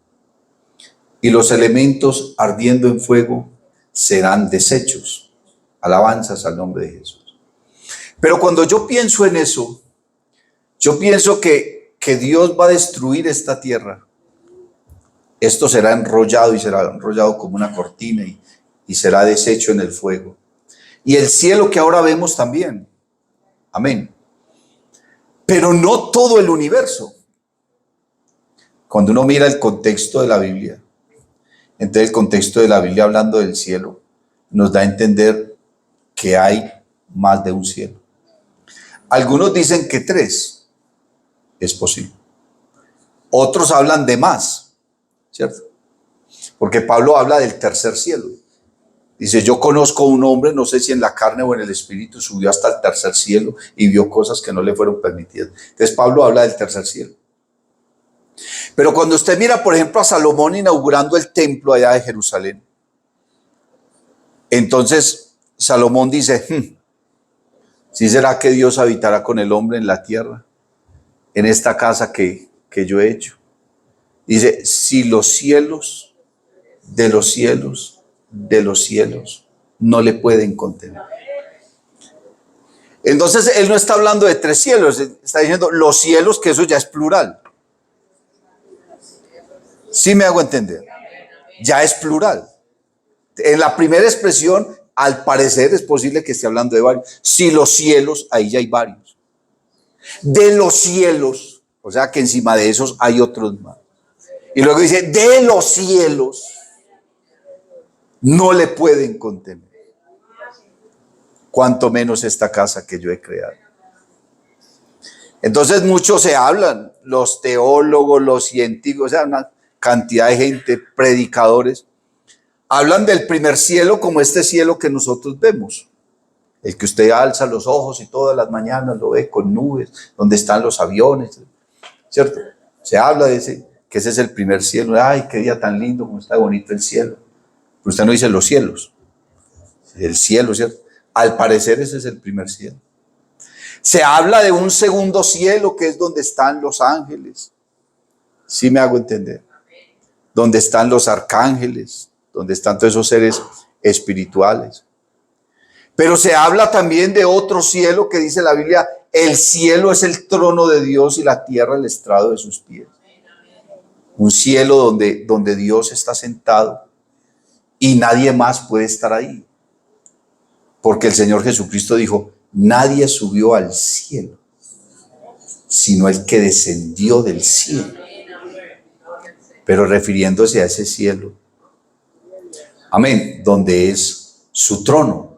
A: y los elementos ardiendo en fuego serán deshechos. Alabanzas al nombre de Jesús. Pero cuando yo pienso en eso, yo pienso que Dios va a destruir esta tierra. Esto será enrollado y será enrollado como una cortina y será deshecho en el fuego. Y el cielo que ahora vemos también. Amén. Pero no todo el universo. Cuando uno mira el contexto de la Biblia, entonces el contexto de la Biblia hablando del cielo nos da a entender que hay más de un cielo. Algunos dicen que 3. Es posible. Otros hablan de más, ¿cierto? Porque Pablo habla del tercer cielo. Dice: yo conozco a un hombre, no sé si en la carne o en el espíritu, subió hasta el tercer cielo y vio cosas que no le fueron permitidas. Entonces Pablo habla del tercer cielo. Pero cuando usted mira, por ejemplo, a Salomón inaugurando el templo allá de Jerusalén, entonces Salomón dice: ¿sí será que Dios habitará con el hombre en la tierra, en esta casa que yo he hecho? Dice: si los cielos de los cielos de los cielos no le pueden contener. Entonces él no está hablando de 3 cielos, está diciendo los cielos, que eso ya es plural. ¿Sí me hago entender? Ya es plural. En la primera expresión, al parecer, es posible que esté hablando de varios. Si los cielos, ahí ya hay varios. De los cielos, o sea que encima de esos hay otros más. Y luego dice: de los cielos no le pueden contener, cuanto menos esta casa que yo he creado. Entonces muchos se hablan, los teólogos, los científicos, o sea, una cantidad de gente, predicadores, hablan del primer cielo como este cielo que nosotros vemos, el que usted alza los ojos y todas las mañanas lo ve con nubes, donde están los aviones, ¿cierto? Se habla de ese, que ese es el primer cielo. Ay, qué día tan lindo, cómo está bonito el cielo. Pero usted no dice los cielos, el cielo, ¿cierto? Al parecer ese es el primer cielo. Se habla de un segundo cielo, que es donde están los ángeles. ¿Sí me hago entender? Donde están los arcángeles, donde están todos esos seres espirituales. Pero se habla también de otro cielo que dice la Biblia: el cielo es el trono de Dios y la tierra el estrado de sus pies. Un cielo donde Dios está sentado y nadie más puede estar ahí. Porque el Señor Jesucristo dijo: nadie subió al cielo, sino el que descendió del cielo. Pero refiriéndose a ese cielo, amén, donde es su trono.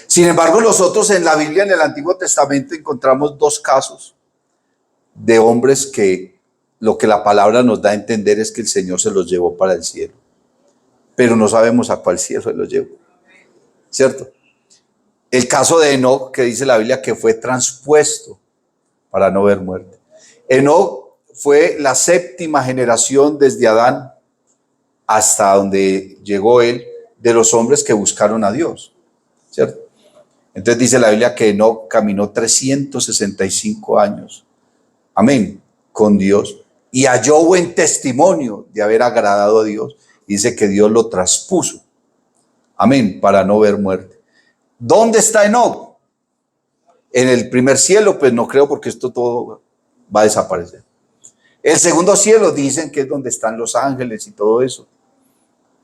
A: Sin embargo, nosotros en la Biblia, en el Antiguo Testamento, encontramos dos casos de hombres que lo que la palabra nos da a entender es que el Señor se los llevó para el cielo, pero no sabemos a cuál cielo se los llevó, ¿cierto? El caso de Enoc, que dice la Biblia que fue transpuesto para no ver muerte. Enoc fue la séptima generación desde Adán hasta donde llegó él, de los hombres que buscaron a Dios, ¿cierto? Entonces dice la Biblia que Enoc caminó 365 años, amén, con Dios, y halló buen testimonio de haber agradado a Dios. Dice que Dios lo traspuso, amén, para no ver muerte. ¿Dónde está Enoc? En el primer cielo, pues no creo, porque esto todo va a desaparecer. El segundo cielo dicen que es donde están los ángeles y todo eso.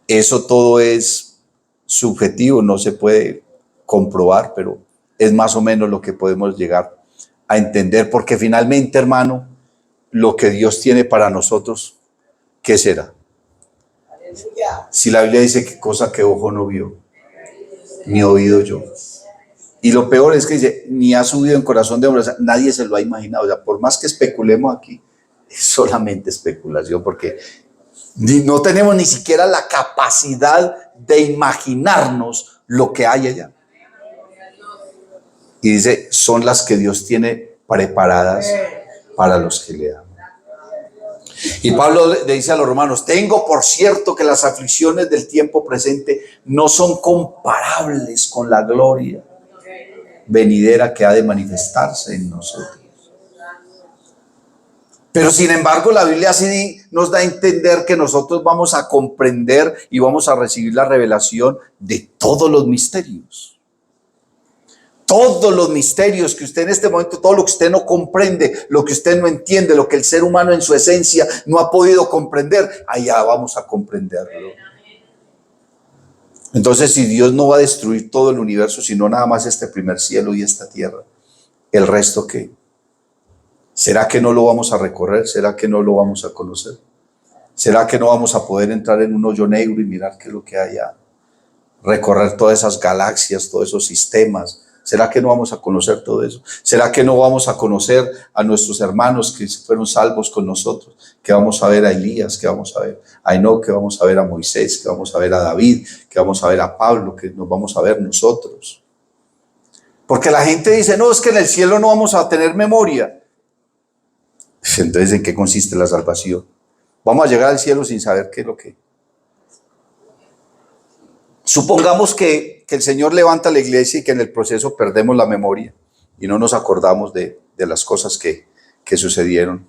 A: Eso todo es subjetivo, no se puede comprobar, pero es más o menos lo que podemos llegar a entender, porque finalmente, hermano, lo que Dios tiene para nosotros, ¿qué será? Si la Biblia dice que cosa que ojo no vio, ni oído yo. Y lo peor es que dice, ni ha subido en corazón de hombre, o sea, nadie se lo ha imaginado. O sea, por más que especulemos aquí, es solamente especulación, porque no tenemos ni siquiera la capacidad de imaginarnos lo que hay allá. Y dice, son las que Dios tiene preparadas para los que le aman. Y Pablo le dice a los romanos, tengo por cierto que las aflicciones del tiempo presente no son comparables con la gloria venidera que ha de manifestarse en nosotros. Pero sin embargo, la Biblia sí nos da a entender que nosotros vamos a comprender y vamos a recibir la revelación de todos los misterios. Todos los misterios que usted en este momento, todo lo que usted no comprende, lo que usted no entiende, lo que el ser humano en su esencia no ha podido comprender, allá vamos a comprenderlo. Entonces, si Dios no va a destruir todo el universo, sino nada más este primer cielo y esta tierra, ¿el resto qué? ¿Será que no lo vamos a recorrer? ¿Será que no lo vamos a conocer? ¿Será que no vamos a poder entrar en un hoyo negro y mirar qué es lo que hay allá? Recorrer todas esas galaxias, todos esos sistemas. ¿Será que no vamos a conocer todo eso? ¿Será que no vamos a conocer a nuestros hermanos que fueron salvos con nosotros? Que vamos a ver a Elías, que vamos a ver a Enoc, que vamos a ver a Moisés, que vamos a ver a David, que vamos a ver a Pablo, que nos vamos a ver nosotros. Porque la gente dice, no, es que en el cielo no vamos a tener memoria. Entonces, ¿en qué consiste la salvación? Vamos a llegar al cielo sin saber qué es lo que... Supongamos que el Señor levanta la iglesia y que en el proceso perdemos la memoria y no nos acordamos de las cosas que sucedieron.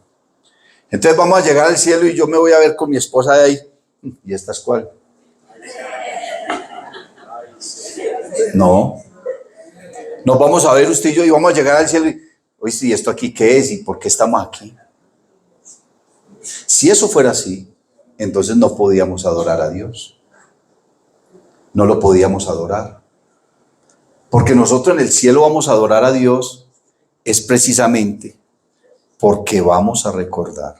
A: Entonces vamos a llegar al cielo y yo me voy a ver con mi esposa de ahí. ¿Y esta es cuál? No. Nos vamos a ver usted y yo y vamos a llegar al cielo y, oye, ¿y esto aquí qué es? ¿Y por qué estamos aquí? Si eso fuera así, entonces no podíamos adorar a Dios. No lo podíamos adorar. Porque nosotros en el cielo vamos a adorar a Dios es precisamente porque vamos a recordar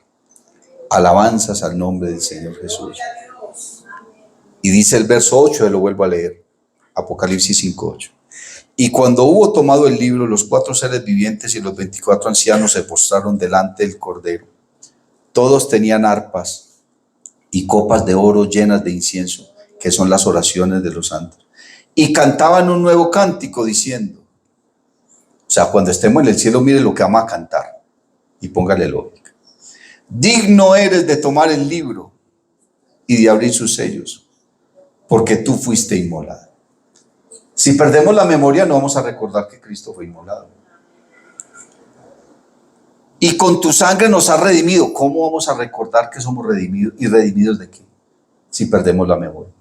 A: alabanzas al nombre del Señor Jesús. Y dice el verso 8, lo vuelvo a leer, Apocalipsis 5:8. Y cuando hubo tomado el libro, los 4 seres vivientes y los 24 ancianos se postraron delante del Cordero. Todos tenían arpas y copas de oro llenas de incienso, que son las oraciones de los santos. Y cantaban un nuevo cántico diciendo, o sea, cuando estemos en el cielo, mire lo que vamos a cantar y póngale lógica. Digno eres de tomar el libro y de abrir sus sellos, porque tú fuiste inmolado. Si perdemos la memoria, no vamos a recordar que Cristo fue inmolado. Y con tu sangre nos has redimido. ¿Cómo vamos a recordar que somos redimidos? ¿Y redimidos de qué? Si perdemos la memoria.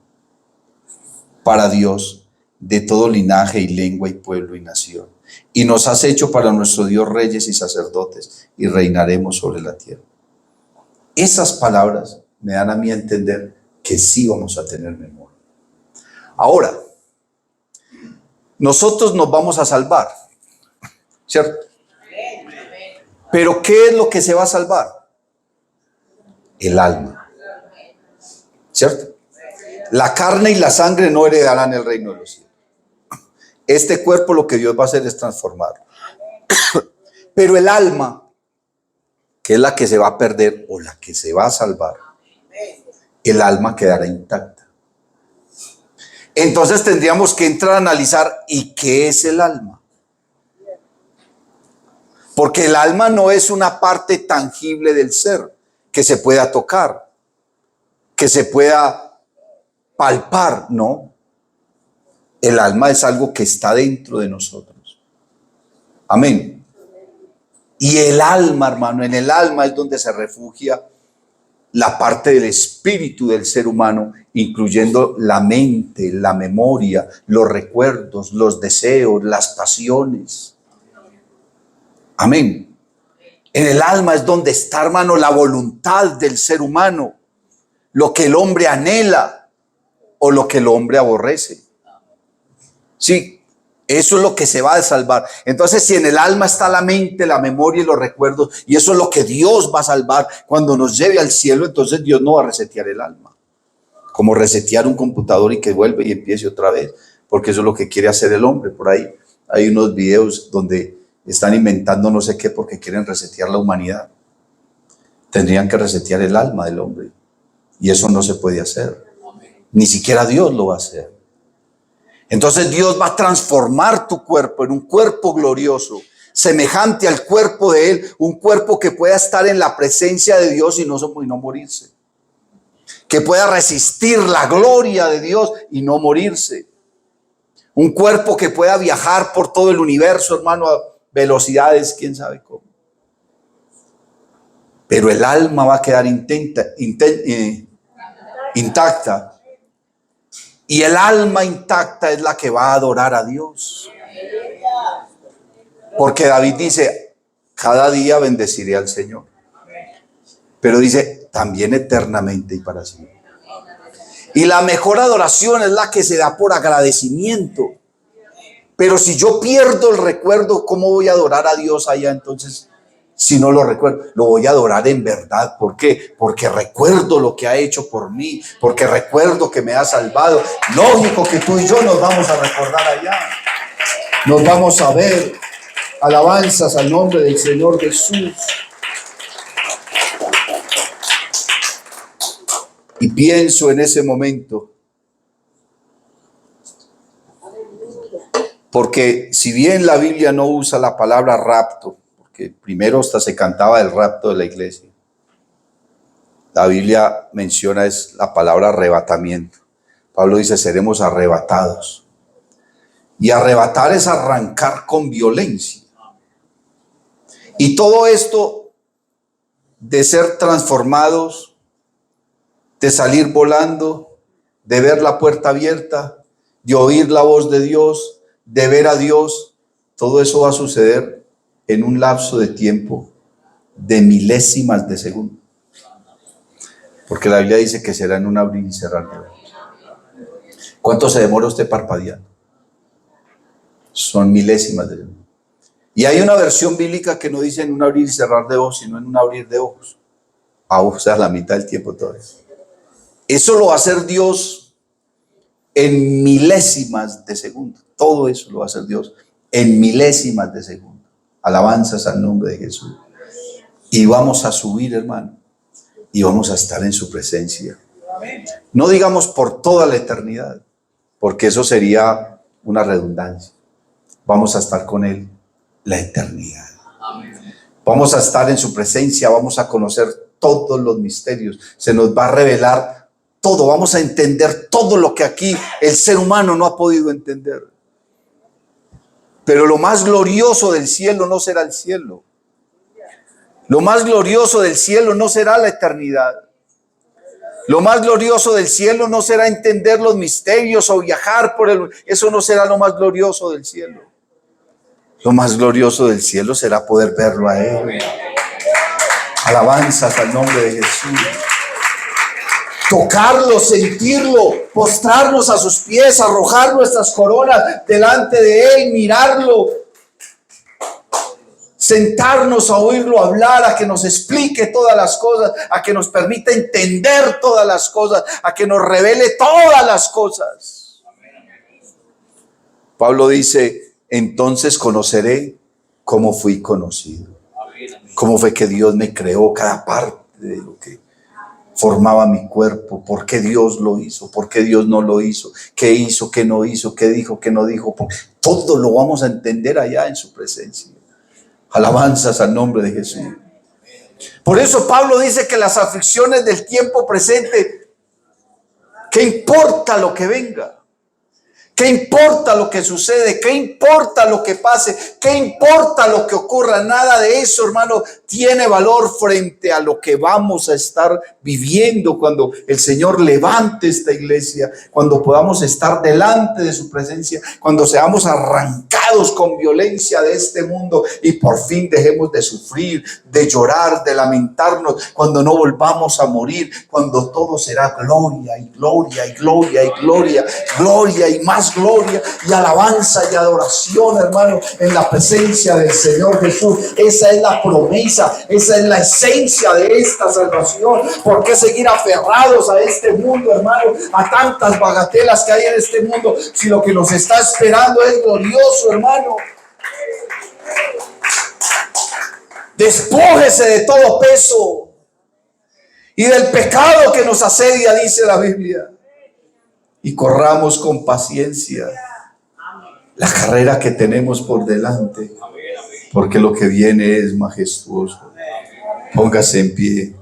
A: Para Dios, de todo linaje y lengua y pueblo y nación. Y nos has hecho para nuestro Dios reyes y sacerdotes, y reinaremos sobre la tierra. Esas palabras me dan a mí a entender que sí vamos a tener memoria. Ahora, Nosotros nos vamos a salvar, ¿cierto? Pero ¿qué es lo que se va a salvar? El alma, ¿cierto? La carne y la sangre no heredarán el reino de los cielos. Este cuerpo lo que Dios va a hacer es transformarlo. Pero el alma, que es la que se va a perder o la que se va a salvar, el alma quedará intacta. Entonces tendríamos que entrar a analizar, ¿y qué es el alma? Porque el alma no es una parte tangible del ser que se pueda tocar, que se pueda palpar, no. El alma es algo que está dentro de nosotros. Amén. Y el alma, hermano, en el alma es donde se refugia la parte del espíritu del ser humano, incluyendo la mente, la memoria, los recuerdos, los deseos, las pasiones. Amén. En el alma es donde está, hermano, la voluntad del ser humano, lo que el hombre anhela o lo que el hombre aborrece. Sí, eso es lo que se va a salvar. Entonces, si en el alma está la mente, la memoria y los recuerdos, y eso es lo que Dios va a salvar cuando nos lleve al cielo, entonces Dios no va a resetear el alma. Como resetear un computador y que vuelve y empiece otra vez, porque eso es lo que quiere hacer el hombre. Por ahí hay unos videos donde están inventando no sé qué porque quieren resetear la humanidad. Tendrían que resetear el alma del hombre, y eso no se puede hacer. Ni siquiera Dios lo va a hacer. Entonces Dios va a transformar tu cuerpo en un cuerpo glorioso, semejante al cuerpo de Él, un cuerpo que pueda estar en la presencia de Dios y no morirse, que pueda resistir la gloria de Dios y no morirse, un cuerpo que pueda viajar por todo el universo, hermano, a velocidades, quién sabe cómo. Pero el alma va a quedar intacta. Y el alma intacta es la que va a adorar a Dios. Porque David dice, cada día bendeciré al Señor. Pero dice, también eternamente y para siempre. Y la mejor adoración es la que se da por agradecimiento. Pero si yo pierdo el recuerdo, ¿cómo voy a adorar a Dios allá entonces? Si no lo recuerdo, lo voy a adorar en verdad. ¿Por qué? Porque recuerdo lo que ha hecho por mí, porque recuerdo que me ha salvado. Lógico que tú y yo nos vamos a recordar allá. Nos vamos a ver. Alabanzas al nombre del Señor Jesús. Y pienso en ese momento. Porque si bien la Biblia no usa la palabra rapto, que primero hasta se cantaba el rapto de la iglesia, la Biblia menciona es la palabra arrebatamiento. Pablo dice, seremos arrebatados. Y arrebatar es arrancar con violencia. Y todo esto de ser transformados, de salir volando, de ver la puerta abierta, de oír la voz de Dios, de ver a Dios, todo eso va a suceder en un lapso de tiempo de milésimas de segundo. Porque la Biblia dice que será en un abrir y cerrar de ojos. ¿Cuánto se demora usted parpadeando? Son milésimas de segundo. Y hay una versión bíblica que no dice en un abrir y cerrar de ojos, sino en un abrir de ojos. O sea, la mitad del tiempo todo eso. Eso lo va a hacer Dios en milésimas de segundo. Todo eso lo va a hacer Dios en milésimas de segundo. Alabanzas al nombre de Jesús. Y vamos a subir, hermano. Y vamos a estar en su presencia. No digamos por toda la eternidad, porque eso sería una redundancia. Vamos a estar con Él la eternidad. Vamos a estar en su presencia, vamos a conocer todos los misterios. Se nos va a revelar todo, vamos a entender todo lo que aquí el ser humano no ha podido entender. Pero lo más glorioso del cielo no será el cielo. Lo más glorioso del cielo no será la eternidad. Lo más glorioso del cielo no será entender los misterios o viajar por el... Eso no será lo más glorioso del cielo. Lo más glorioso del cielo será poder verlo a Él. Alabanzas al nombre de Jesús. tocarlo, sentirlo, postrarnos a sus pies, arrojar nuestras coronas delante de Él, mirarlo, sentarnos a oírlo hablar, a que nos explique todas las cosas, a que nos permita entender todas las cosas, a que nos revele todas las cosas. Pablo dice, entonces conoceré cómo fui conocido, cómo fue que Dios me creó cada parte de lo que formaba mi cuerpo, por qué Dios lo hizo, por qué Dios no lo hizo, qué hizo, qué no hizo, qué dijo, qué no dijo. Todo lo vamos a entender allá en su presencia. Alabanzas al nombre de Jesús. Por eso Pablo dice que las aflicciones del tiempo presente, ¿qué importa lo que venga? ¿Qué importa lo que sucede? ¿Qué importa lo que pase? ¿Qué importa lo que ocurra? Nada de eso, hermano, tiene valor frente a lo que vamos a estar viviendo cuando el Señor levante esta iglesia, cuando podamos estar delante de su presencia, cuando seamos arrancados con violencia de este mundo y por fin dejemos de sufrir, de llorar, de lamentarnos, cuando no volvamos a morir, cuando todo será gloria y gloria y gloria y gloria, gloria y más gloria y alabanza y adoración, hermano, en la presencia del Señor Jesús. Esa es la promesa, esa es la esencia de esta salvación. ¿Por qué seguir aferrados a este mundo, hermano, a tantas bagatelas que hay en este mundo, si lo que nos está esperando es glorioso, hermano? Despójese de todo peso y del pecado que nos asedia, dice la Biblia, y corramos con paciencia la carrera que tenemos por delante, porque lo que viene es majestuoso. Póngase en pie.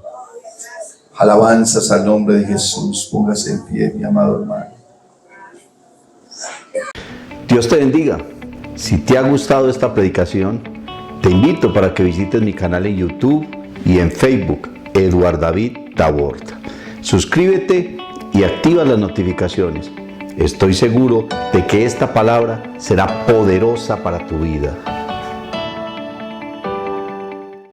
A: Alabanzas al nombre de Jesús. Póngase en pie, mi amado hermano.
B: Dios te bendiga. Si te ha gustado esta predicación, te invito para que visites mi canal en YouTube y en Facebook, Eduard David Taborda. Suscríbete y activa las notificaciones. Estoy seguro de que esta palabra será poderosa para tu vida.